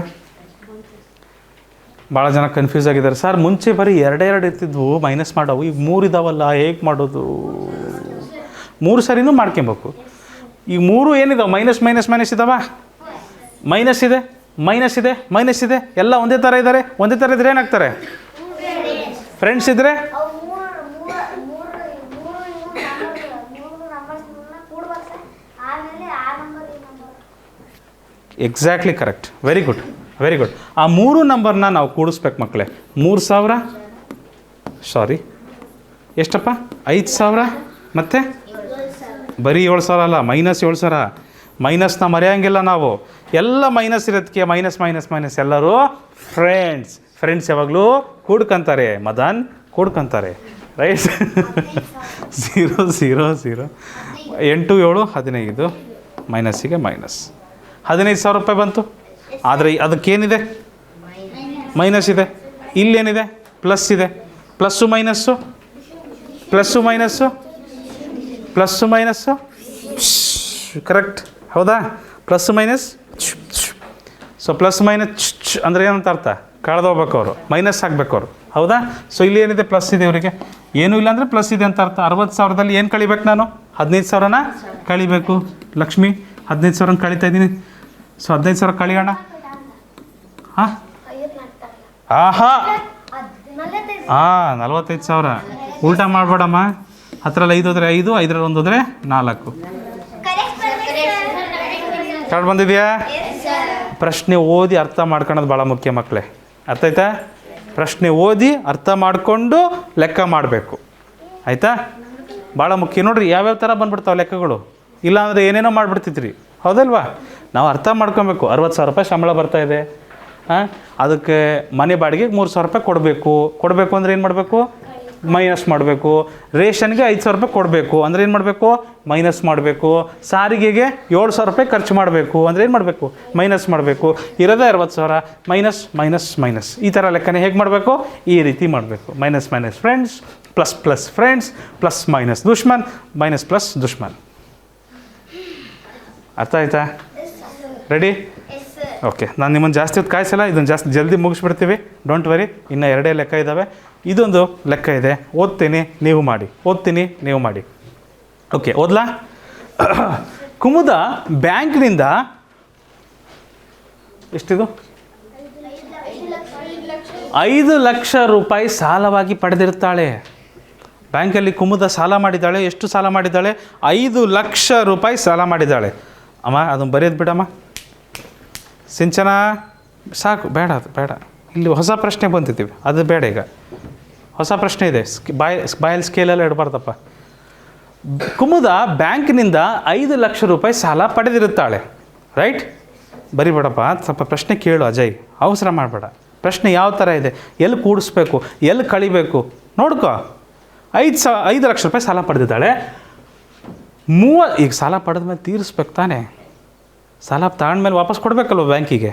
ಭಾಳ ಜನ ಕನ್ಫ್ಯೂಸ್ ಆಗಿದ್ದಾರೆ. ಸರ್ ಮುಂಚೆ ಬರೀ 2 ಇರ್ತಿದ್ವು, ಮೈನಸ್ ಮಾಡೋವು, ಈಗ 3 ಇದಾವಲ್ಲ, ಹೇಗೆ ಮಾಡೋದು? 3 ಸರಿನೂ ಮಾಡ್ಕೊಬೇಕು. ಈಗ 3 ಏನಿದಾವೆ? ಮೈನಸ್ ಇದಾವ? ಮೈನಸ್ ಇದೆ. ಎಲ್ಲ ಒಂದೇ ಥರ ಇದ್ದಾರೆ. ಒಂದೇ ಥರ ಇದ್ರೆ ಏನಾಗ್ತಾರೆ? ಫ್ರೆಂಡ್ಸ್ ಇದ್ದರೆ exactly correct. Very good. Very good. ಆ 3 ನಂಬರ್ನ ನಾವು ಕೂಡಿಸ್ಬೇಕು ಮಕ್ಕಳೇ. 3000 ಸಾರಿ ಎಷ್ಟಪ್ಪ 5000 ಮತ್ತು ಬರೀ 7000 ಅಲ್ಲ, -7000. ಮೈನಸ್ನ ಮರೆಯೋಂಗಿಲ್ಲ ನಾವು. ಎಲ್ಲ ಮೈನಸ್ ಇರೋದಕ್ಕೆ ಮೈನಸ್ ಎಲ್ಲರೂ ಫ್ರೆಂಡ್ಸ್ ಯಾವಾಗಲೂ ಕೂಡ್ಕೊಂತಾರೆ. ಮದನ್ ಕೂಡ್ಕೊಂತಾರೆ, ರೈಟ್? 0 0 0 8 7 15 ಮೈನಸ್ಸಿಗೆ ಮೈನಸ್ 15,000 ರೂಪಾಯಿ ಬಂತು. ಆದರೆ ಅದಕ್ಕೇನಿದೆ? ಮೈನಸ್ ಇದೆ. ಇಲ್ಲೇನಿದೆ? ಪ್ಲಸ್ ಇದೆ. ಪ್ಲಸ್ಸು ಮೈನಸ್ಸು ಕರೆಕ್ಟ್ ಹೌದಾ? Plus minus. So plus minus ಅಂದರೆ ಏನಂತ ಅರ್ಥ? ಕಳೆದೋಗ್ಬೇಕು ಅವರು, ಮೈನಸ್ ಹಾಕ್ಬೇಕು ಅವರು, ಹೌದಾ? ಸೊ ಇಲ್ಲಿ ಏನಿದೆ? ಪ್ಲಸ್ ಇದೆ. ಇವರಿಗೆ ಏನೂ ಇಲ್ಲ ಅಂದರೆ ಪ್ಲಸ್ ಇದೆ ಅಂತ ಅರ್ಥ. 60,000ದಲ್ಲಿ ಏನು ಕಳಿಬೇಕು ನಾನು? 15,000ನ ಕಳಿಬೇಕು. ಲಕ್ಷ್ಮಿ 15,000 ಕಳೀತಾ ಇದ್ದೀನಿ. ಸೊ 15,000 ಕಳಿಯೋಣ. ಹಾಂ 45,000. ಉಲ್ಟಾ ಮಾಡಬೇಡಮ್ಮ. 10ರಲ್ಲಿ 5 ಹೋದರೆ 5, 5ರಲ್ಲಿ 1 ಹೋದರೆ 4. ಕರೆಕ್ಟ್ ಬಂದಿದೆಯಾ? ಪ್ರಶ್ನೆ ಓದಿ ಅರ್ಥ ಮಾಡ್ಕೊಳ್ಳೋದು ಭಾಳ ಮುಖ್ಯ ಮಕ್ಕಳೇ. ಅರ್ಥ ಆಯ್ತಾ? ಪ್ರಶ್ನೆ ಓದಿ ಅರ್ಥ ಮಾಡಿಕೊಂಡು ಲೆಕ್ಕ ಮಾಡಬೇಕು, ಆಯಿತಾ? ಭಾಳ ಮುಖ್ಯ. ನೋಡಿರಿ ಯಾವ್ಯಾವ ಥರ ಬಂದುಬಿಡ್ತಾವೆ ಲೆಕ್ಕಗಳು. ಇಲ್ಲಾಂದರೆ ಏನೇನೋ ಮಾಡಿಬಿಡ್ತಿದ್ರಿ, ಹೌದಲ್ವಾ? ನಾವು ಅರ್ಥ ಮಾಡ್ಕೊಬೇಕು. 60,000 ರೂಪಾಯಿ ಸಂಬಳ ಬರ್ತಾಯಿದೆ, ಹಾಂ, ಅದಕ್ಕೆ ಮನೆ ಬಾಡಿಗೆಗೆ 3,000 ರೂಪಾಯಿ ಕೊಡಬೇಕು ಅಂದರೆ ಏನು ಮಾಡಬೇಕು? ಮೈನಸ್ ಮಾಡಬೇಕು. ರೇಷನ್ಗೆ 5,000 ರೂಪಾಯಿ ಕೊಡಬೇಕು ಅಂದರೆ ಏನು ಮಾಡಬೇಕು? ಮೈನಸ್ ಮಾಡಬೇಕು. ಸಾರಿಗೆಗೆ 7,000 ರೂಪಾಯಿ ಖರ್ಚು ಮಾಡಬೇಕು ಅಂದರೆ ಏನು ಮಾಡಬೇಕು? ಮೈನಸ್ ಮಾಡಬೇಕು. ಇರೋದೇ 60,000 ಮೈನಸ್. ಈ ಥರ ಲೆಕ್ಕನೇ ಹೇಗೆ ಮಾಡಬೇಕು? ಈ ರೀತಿ ಮಾಡಬೇಕು. Minus friends, plus friends, plus minus ದುಶ್ಮನ್, ಮೈನಸ್ ಪ್ಲಸ್ ದುಶ್ಮನ್. ಅರ್ಥ ಆಯ್ತಾ? ರೆಡಿ? ಓಕೆ. ನಾನು ನಿಮ್ಮನ್ನು ಜಾಸ್ತಿ ಹೊತ್ತು ಕಾಯಿಸಲ್ಲ, ಇದನ್ನು ಜಾಸ್ತಿ ಜಲ್ದಿ ಮುಗಿಸ್ಬಿಡ್ತೀವಿ. Don't worry. ಇನ್ನು 2 ಲೆಕ್ಕ ಇದ್ದಾವೆ. ಇದೊಂದು ಲೆಕ್ಕ ಇದೆ, ಓದ್ತೀನಿ ನೀವು ಮಾಡಿ. ಓಕೆ, ಓದ್ಲಾ? ಕುಮುದ ಬ್ಯಾಂಕ್ನಿಂದ ಎಷ್ಟಿದು? 5 ಲಕ್ಷ ರೂಪಾಯಿ ಸಾಲವಾಗಿ ಪಡೆದಿರ್ತಾಳೆ. ಬ್ಯಾಂಕಲ್ಲಿ ಕುಮುದ ಸಾಲ ಮಾಡಿದ್ದಾಳೆ. ಎಷ್ಟು ಸಾಲ ಮಾಡಿದ್ದಾಳೆ? 5 ಲಕ್ಷ ರೂಪಾಯಿ ಸಾಲ ಮಾಡಿದ್ದಾಳೆ. ಅಮ್ಮ ಅದನ್ನು ಬರೆಯೋದು ಬಿಡಮ್ಮ. ಸಿಂಚನ ಸಾಕು, ಬೇಡ ಇಲ್ಲಿ ಹೊಸ ಪ್ರಶ್ನೆ ಬಂದಿದ್ದೀವಿ, ಅದು ಬೇಡ. ಈಗ ಹೊಸ ಪ್ರಶ್ನೆ ಇದೆ, ಬಾಯಲ್ಲಿ ಸ್ಕೇಲೆಲ್ಲ ಇಡಬಾರ್ದಪ್ಪ. ಕುಮುದ ಬ್ಯಾಂಕ್ನಿಂದ 5 ಲಕ್ಷ ರೂಪಾಯಿ ಸಾಲ ಪಡೆದಿರುತ್ತಾಳೆ, ರೈಟ್? ಬರಿಬೇಡಪ್ಪ, ಸ್ವಲ್ಪ ಪ್ರಶ್ನೆ ಕೇಳು ಅಜಯ್, ಅವಸರ ಮಾಡಬೇಡ. ಪ್ರಶ್ನೆ ಯಾವ ಥರ ಇದೆ, ಎಲ್ಲಿ ಕೂಡಿಸ್ಬೇಕು, ಎಲ್ಲಿ ಕಳಿಬೇಕು ನೋಡ್ಕೋ. 5 ಲಕ್ಷ ರೂಪಾಯಿ ಸಾಲ ಪಡೆದಿದ್ದಾಳೆ. ಈಗ ಸಾಲ ಪಡೆದ ಮೇಲೆ ತೀರಿಸ್ಬೇಕು ತಾನೇ? ಸಾಲ ತಗೊಂಡ್ಮೇಲೆ ವಾಪಸ್ ಕೊಡಬೇಕಲ್ವ ಬ್ಯಾಂಕಿಗೆ?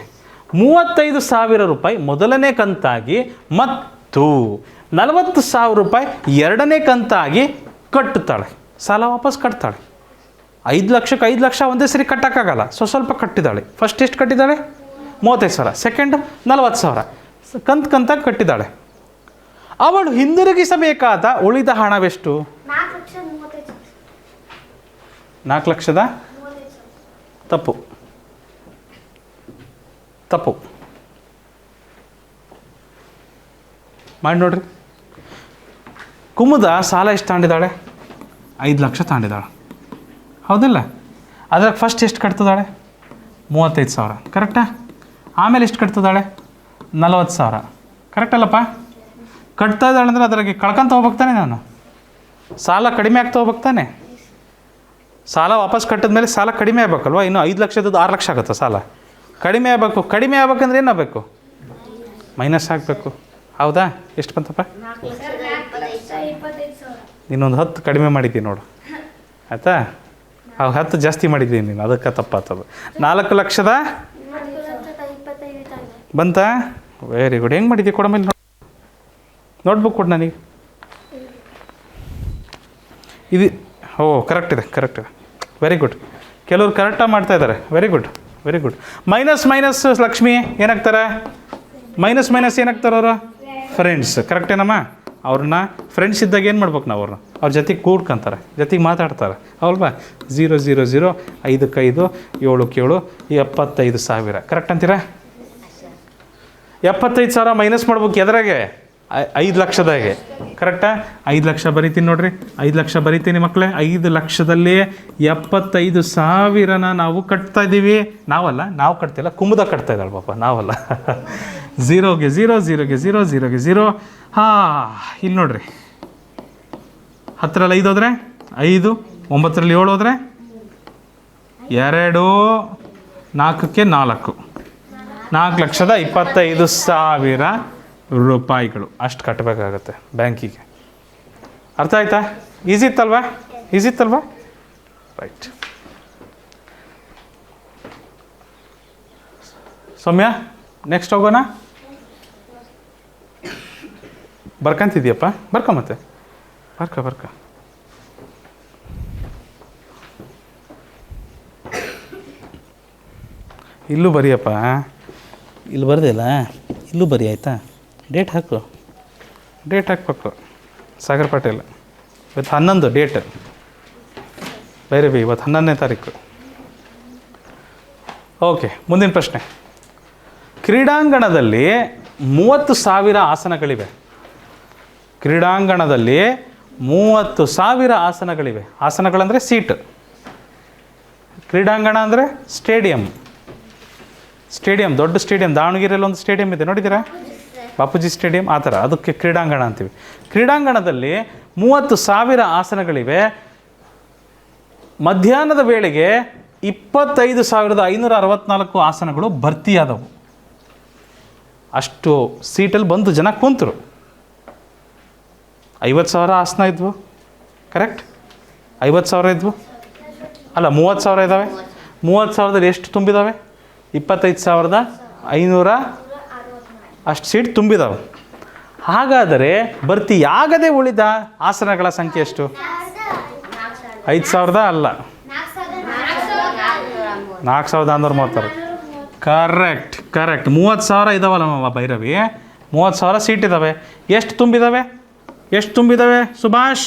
35,000 ರೂಪಾಯಿ ಮೊದಲನೇ ಕಂತಾಗಿ ಮತ್ತು 40,000 ರೂಪಾಯಿ 2ನೇ ಕಂತಾಗಿ ಕಟ್ಟುತ್ತಾಳೆ. ಸಾಲ ವಾಪಸ್ ಕಟ್ತಾಳೆ. 5 ಲಕ್ಷಕ್ಕೆ 5 ಲಕ್ಷ ಒಂದೇ ಸರಿ ಕಟ್ಟೋಕ್ಕಾಗಲ್ಲ, ಸ್ವಲ್ಪ ಕಟ್ಟಿದ್ದಾಳೆ. ಫಸ್ಟ್ ಎಷ್ಟು ಕಟ್ಟಿದ್ದಾಳೆ? 35,000. ಸೆಕೆಂಡ್ 40,000 ಕಂತಾಗಿ ಕಟ್ಟಿದ್ದಾಳೆ. ಅವಳು ಹಿಂದಿರುಗಿಸಬೇಕಾದ ಉಳಿದ ಹಣವೆಷ್ಟು? 4 ಲಕ್ಷದ ತಪ್ಪು ಮಾಡಿ ನೋಡ್ರಿ. ಕುಮುದ ಸಾಲ ಎಷ್ಟು ತಗೊಂಡಿದ್ದಾಳೆ? 5 ಲಕ್ಷ ತಗೊಂಡಿದ್ದಾಳೆ, ಹೌದಿಲ್ಲ? ಅದ್ರಾಗ ಫಸ್ಟ್ ಎಷ್ಟು ಕಟ್ತಿದ್ದಾಳೆ? 35,000, ಕರೆಕ್ಟಾ? ಆಮೇಲೆ ಎಷ್ಟು ಕಟ್ತಿದ್ದಾಳೆ? 40,000, ಕರೆಕ್ಟ್ ಅಲ್ಲಪ್ಪ? ಕಟ್ತಾ ಇದ್ದಾಳೆ ಅಂದರೆ ಅದ್ರಾಗೆ ಕಳ್ಕೊಂತ ಹೋಗ್ತಾನೆ ನಾನು. ಸಾಲ ಕಡಿಮೆ ಆಗ್ತಾ ಹೋಗ್ತಾನೆ. ಸಾಲ ವಾಪಸ್ ಕಟ್ಟಿದ ಮೇಲೆ ಸಾಲ ಕಡಿಮೆ ಆಗ್ಬೇಕಲ್ವ? ಇನ್ನು 5 ಲಕ್ಷದ್ದು 6 ಲಕ್ಷ ಆಗುತ್ತೆ ಸಾಲ. ಕಡಿಮೆ ಆಗ್ಬೇಕಂದ್ರೆ ಏನಾಗಬೇಕು? ಮೈನಸ್ ಆಗಬೇಕು, ಹೌದಾ? ಎಷ್ಟು ಬಂತಪ್ಪ? ಇನ್ನೊಂದು 10 ಕಡಿಮೆ ಮಾಡಿದ್ದೀನಿ ನೋಡು, ಆಯಿತಾ? 10 ಜಾಸ್ತಿ ಮಾಡಿದ್ದೀನಿ ನೀನು, ಅದಕ್ಕೆ ತಪ್ಪಾಗ್ತದೆ. 4 ಲಕ್ಷದ ಬಂತಾ? Very good. ಹೆಂಗೆ ಮಾಡಿದ್ದೀವಿ? ಕೊಡ ಮೇಲೆ ನೋಟ್ಬುಕ್ ಕೊಡು ನನಗೆ. ಇದು ಕರೆಕ್ಟ್ ಇದೆ. Very good. ಕೆಲವ್ರು ಕರೆಕ್ಟಾಗಿ ಮಾಡ್ತಾಯಿದ್ದಾರೆ. Very good. ಮೈನಸ್ ಲಕ್ಷ್ಮಿ ಏನಾಗ್ತಾರೆ? ಮೈನಸ್ ಏನಾಗ್ತಾರೆ ಅವರು? ಫ್ರೆಂಡ್ಸ್. ಕರೆಕ್ಟೇನಮ್ಮ? ಅವ್ರನ್ನ ಫ್ರೆಂಡ್ಸ್ ಇದ್ದಾಗ ಏನು ಮಾಡ್ಬೇಕು ನಾವು? ಅವ್ರ ಜೊತೆಗೆ ಕೂಡ್ಕೊಂತಾರೆ, ಜೊತೆಗೆ ಮಾತಾಡ್ತಾರೆ, ಅಲ್ವಾ? 0 0 0 5 5 7 7 75,000. ಕರೆಕ್ಟ್ ಅಂತೀರಾ? 75,000 ಮೈನಸ್ ಮಾಡ್ಬೇಕು ಎದ್ರಾಗೆ? 5 ಲಕ್ಷದಾಗೆ ಕರೆಕ್ಟಾ? 5 ಲಕ್ಷ ಬರಿತೀನಿ ನೋಡ್ರಿ, 5 ಲಕ್ಷ ಬರಿತೀನಿ ಮಕ್ಕಳೇ. 5 ಲಕ್ಷದಲ್ಲಿ 75,000ನ ನಾವು ಕಟ್ತಾ ಇದ್ದೀವಿ. ನಾವು ಕಟ್ತಿಲ್ಲ, ಕುಮುದ ಕಟ್ತಾ ಇದ್ದಾಳೆ ಪಾಪ, ನಾವಲ್ಲ. 0ಗೆ 0, 0ಗೆ 0, 0ಗೆ 0. ಇಲ್ಲಿ ನೋಡ್ರಿ, 10ರಲ್ಲಿ 5 ಹೋದರೆ 5, 9ರಲ್ಲಿ 7 ಹೋದರೆ 2, 4ಕ್ಕೆ 4, 4,25,000 ರೂಪಾಯಿಗಳು ಅಷ್ಟು ಕಟ್ಟಬೇಕಾಗತ್ತೆ ಬ್ಯಾಂಕಿಗೆ. ಅರ್ಥ ಆಯ್ತಾ? ಈಸಿ ಇತ್ತಲ್ವಾ? ರೈಟ್. ಸೌಮ್ಯ, ನೆಕ್ಸ್ಟ್ ಹೋಗೋಣ. ಬರ್ಕಂತಿದ್ಯಪ್ಪ, ಬರ್ಕ ಮತ್ತೆ ಬರ್ಕ. ಇಲ್ಲೂ ಬರಿಯಪ್ಪ, ಇಲ್ಲಿ ಬರ್ದಿಲ್ಲ, ಇಲ್ಲೂ ಬರಿ ಆಯಿತಾ? ಡೇಟ್ ಹಾಕಬೇಕು. ಸಾಗರ್ ಪಾಟೀಲ್ ಇವತ್ತು 11 ಡೇಟ್ ಬೇರೆ ಬಿ, ಇವತ್ತು 11ನೇ ತಾರೀಕು. ಓಕೆ, ಮುಂದಿನ ಪ್ರಶ್ನೆ. ಕ್ರೀಡಾಂಗಣದಲ್ಲಿ 30,000 ಆಸನಗಳಿವೆ. ಕ್ರೀಡಾಂಗಣದಲ್ಲಿ 30,000 ಆಸನಗಳಿವೆ. ಆಸನಗಳಂದರೆ ಸೀಟ್. ಕ್ರೀಡಾಂಗಣ ಅಂದರೆ ಸ್ಟೇಡಿಯಂ, ದೊಡ್ಡ ಸ್ಟೇಡಿಯಂ. ದಾವಣಗೆರೆಯಲ್ಲಿ ಒಂದು ಸ್ಟೇಡಿಯಂ ಇದೆ, ನೋಡಿದ್ದೀರಾ? ಬಾಪೂಜಿ ಸ್ಟೇಡಿಯಂ, ಆ ಥರ, ಅದಕ್ಕೆ ಕ್ರೀಡಾಂಗಣ ಅಂತೀವಿ. ಕ್ರೀಡಾಂಗಣದಲ್ಲಿ 30,000 ಆಸನಗಳಿವೆ. ಮಧ್ಯಾಹ್ನದ ವೇಳೆಗೆ 25,564 ಆಸನಗಳು ಭರ್ತಿಯಾದವು. ಅಷ್ಟು ಸೀಟಲ್ಲಿ ಬಂದು ಜನ ಕುಂತರು. 50,000 ಆಸನ ಇದ್ವು, ಕರೆಕ್ಟ್? 50,000 ಇದ್ವು ಅಲ್ಲ, 30,000 ಇದ್ದಾವೆ. 30,000ದಲ್ಲಿ ಎಷ್ಟು ತುಂಬಿದ್ದಾವೆ? 25,500 ಅಷ್ಟು ಸೀಟ್ ತುಂಬಿದಾವೆ. ಹಾಗಾದರೆ ಭರ್ತಿಯಾಗದೆ ಉಳಿದ ಆಸನಗಳ ಸಂಖ್ಯೆ ಎಷ್ಟು? 5,000 ಅಲ್ಲ, 4,436. ಕರೆಕ್ಟ್. 30,000 ಇದಾವಲ್ಲ ಭೈರವಿ, 30,000 ಸೀಟ್ ಇದ್ದಾವೆ. ಎಷ್ಟು ತುಂಬಿದ್ದಾವೆ ಸುಭಾಷ್?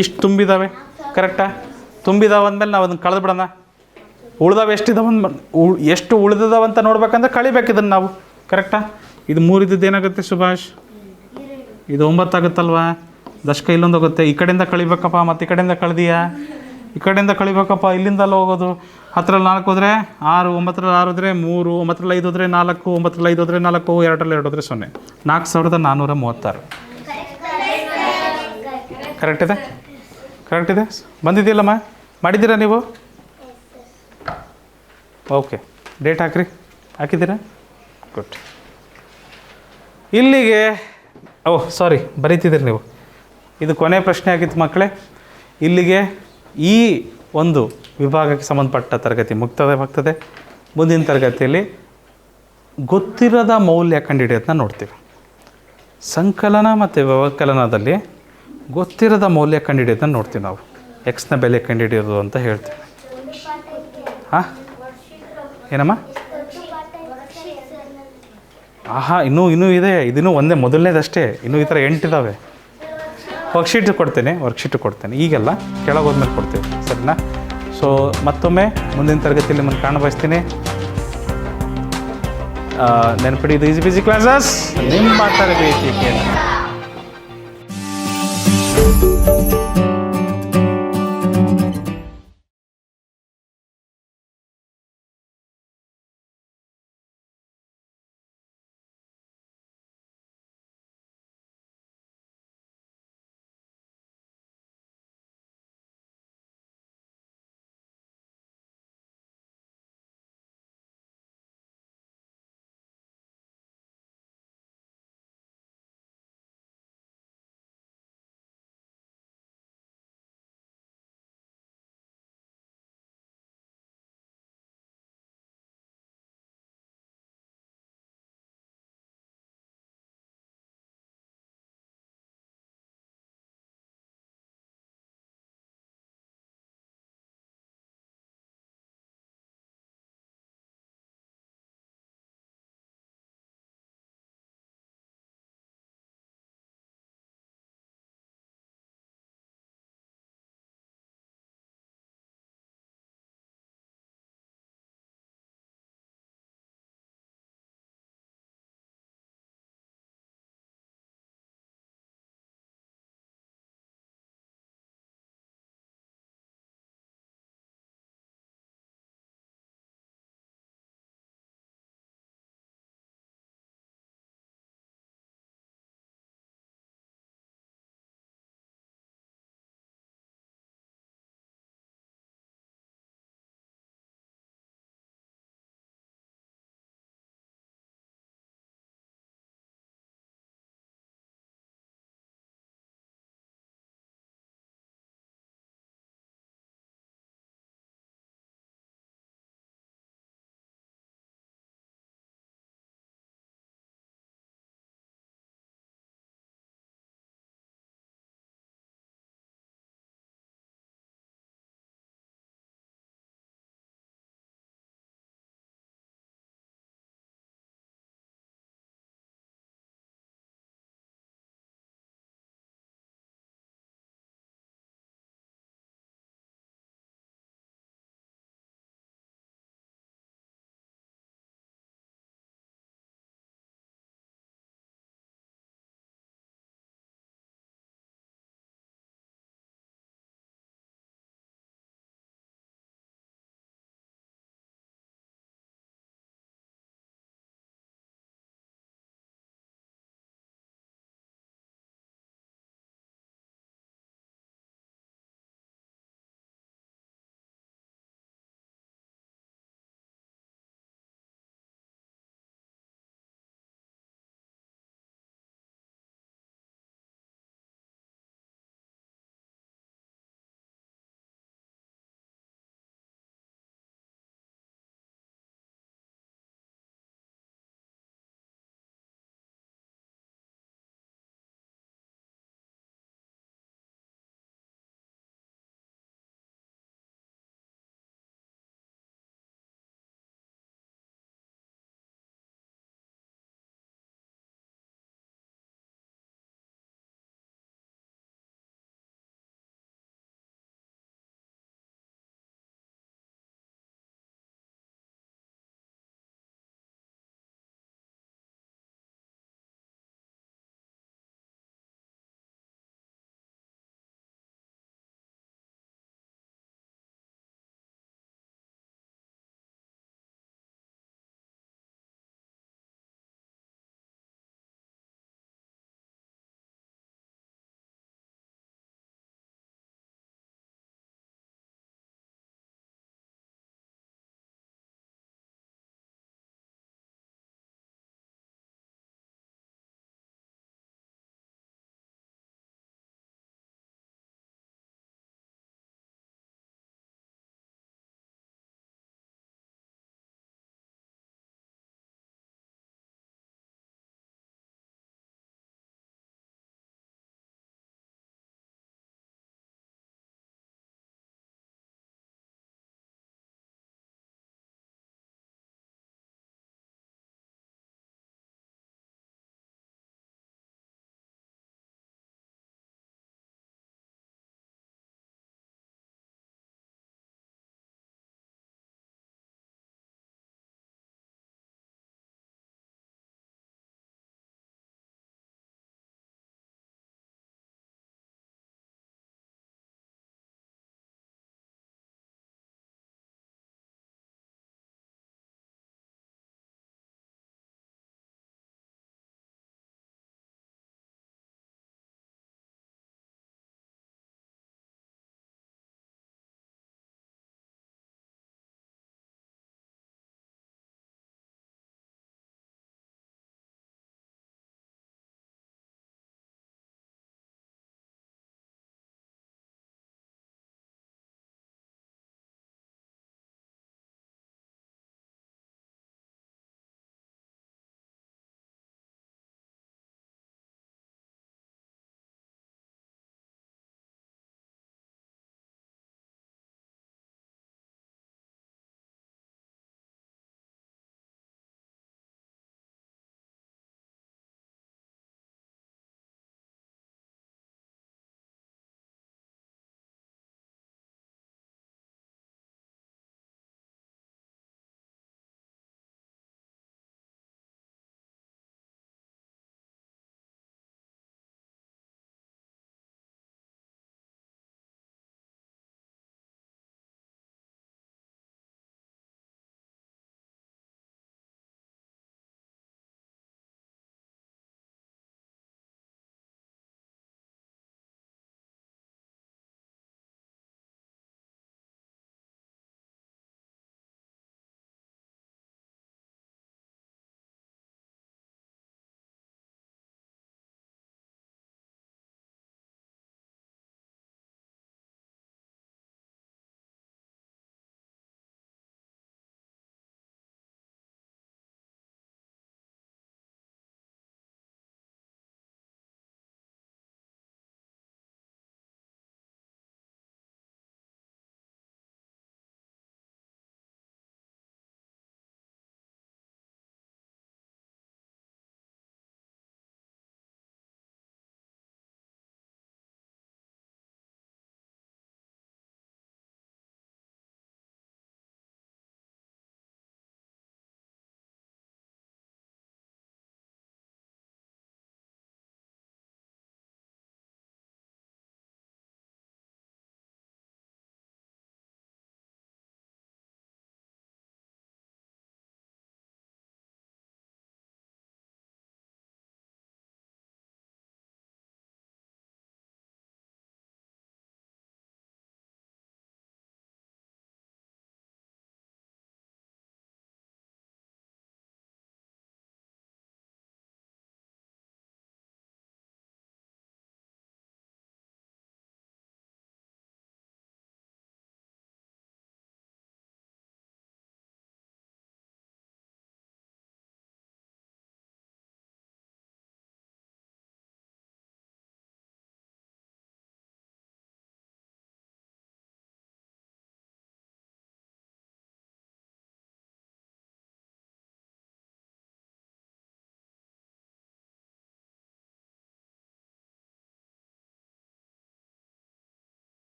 ಇಷ್ಟು ತುಂಬಿದ್ದಾವೆ, ಕರೆಕ್ಟಾ? ತುಂಬಿದಾವೆ ಅಂದಮೇಲೆ ನಾವು ಅದನ್ನು ಕಳೆದು ಬಿಡೋಣ. ಉಳ್ದಾವೆ ಎಷ್ಟು ಉಳಿದವಂತ ನೋಡ್ಬೇಕಂದ್ರೆ ಕಳಿಬೇಕು ಇದನ್ನು ನಾವು, ಕರೆಕ್ಟಾ? ಇದು 3 ಇದ್ದದ್ದು ಏನಾಗುತ್ತೆ ಸುಭಾಷ್? ಇದು 9 ಆಗುತ್ತಲ್ವಾ? ದಶಕ ಇಲ್ಲೊಂದು ಹೋಗುತ್ತೆ. ಈ ಕಡೆಯಿಂದ ಕಳಿಬೇಕಪ್ಪ, ಮತ್ತು ಈ ಕಡೆಯಿಂದ ಕಳೆದೀಯಾ? ಈ ಕಡೆಯಿಂದ ಕಳಿಬೇಕಪ್ಪ, ಇಲ್ಲಿಂದಲ್ಲ ಹೋಗೋದು. 10ರಲ್ಲಿ 4 ಹೋದರೆ 6, 9ರಲ್ಲಿ 6 ಹೋದರೆ 3, 9ರಲ್ಲಿ 5 ಹೋದರೆ 4, 9ರಲ್ಲಿ 5 ಹೋದರೆ 4, 2ರಲ್ಲಿ 2 ಹೋದರೆ 0. 4,436. ಕರೆಕ್ಟ್ ಇದೆ. ಬಂದಿದೆಯಲ್ಲಮ್ಮ? ಮಾಡಿದ್ದೀರಾ ನೀವು? ಓಕೆ, ಡೇಟ್ ಹಾಕಿದ್ದೀರಾ? ಗುಡ್. ಇಲ್ಲಿಗೆ ಬರೀತಿದ್ದೀರಿ ನೀವು. ಇದು ಕೊನೆ ಪ್ರಶ್ನೆ ಆಗಿತ್ತು ಮಕ್ಕಳೇ. ಇಲ್ಲಿಗೆ ಈ ಒಂದು ವಿಭಾಗಕ್ಕೆ ಸಂಬಂಧಪಟ್ಟ ತರಗತಿ ಮುಕ್ತಾಯವಾಗ್ತದೆ. ಮುಂದಿನ ತರಗತಿಯಲ್ಲಿ ಗೊತ್ತಿರದ ಮೌಲ್ಯ ಕಂಡುಹಿಡಿಯೋದನ್ನ ನೋಡ್ತೀವಿ. ಸಂಕಲನ ಮತ್ತು ವ್ಯವಕಲನದಲ್ಲಿ ಗೊತ್ತಿರದ ಮೌಲ್ಯ ಕಂಡುಹಿಡಿಯೋದನ್ನ ನೋಡ್ತೀವಿ ನಾವು. ಎಕ್ಸ್ನ ಬೆಲೆ ಕಂಡುಹಿಡಿಯೋದು ಅಂತ ಹೇಳ್ತೀವಿ. ಏನಮ್ಮ? ಇನ್ನೂ ಇದೆ. ಇದನ್ನು ಮೊದಲನೇದಷ್ಟೇ. ಇನ್ನೂ ಈ ಥರ 8 ಇದ್ದಾವೆ. ವರ್ಕ್ಶೀಟ್ ಕೊಡ್ತೇನೆ. ಈಗೆಲ್ಲ ಕೆಳಗೋದ್ಮೇಲೆ ಕೊಡ್ತೇವೆ, ಸರಿನಾ? ಸೊ ಮತ್ತೊಮ್ಮೆ ಮುಂದಿನ ತರಗತಿಯಲ್ಲಿ ನಿಮ್ಮನ್ನು ಕಾಣಬಯಸ್ತೀನಿ. ನೆನಪಿಡಿ, ಇದು ಈಸಿ ಬಿಸಿ ಕ್ಲಾಸಸ್ ನಿಮ್ಮ ತರಬೇತಿ ಕೇಂದ್ರ.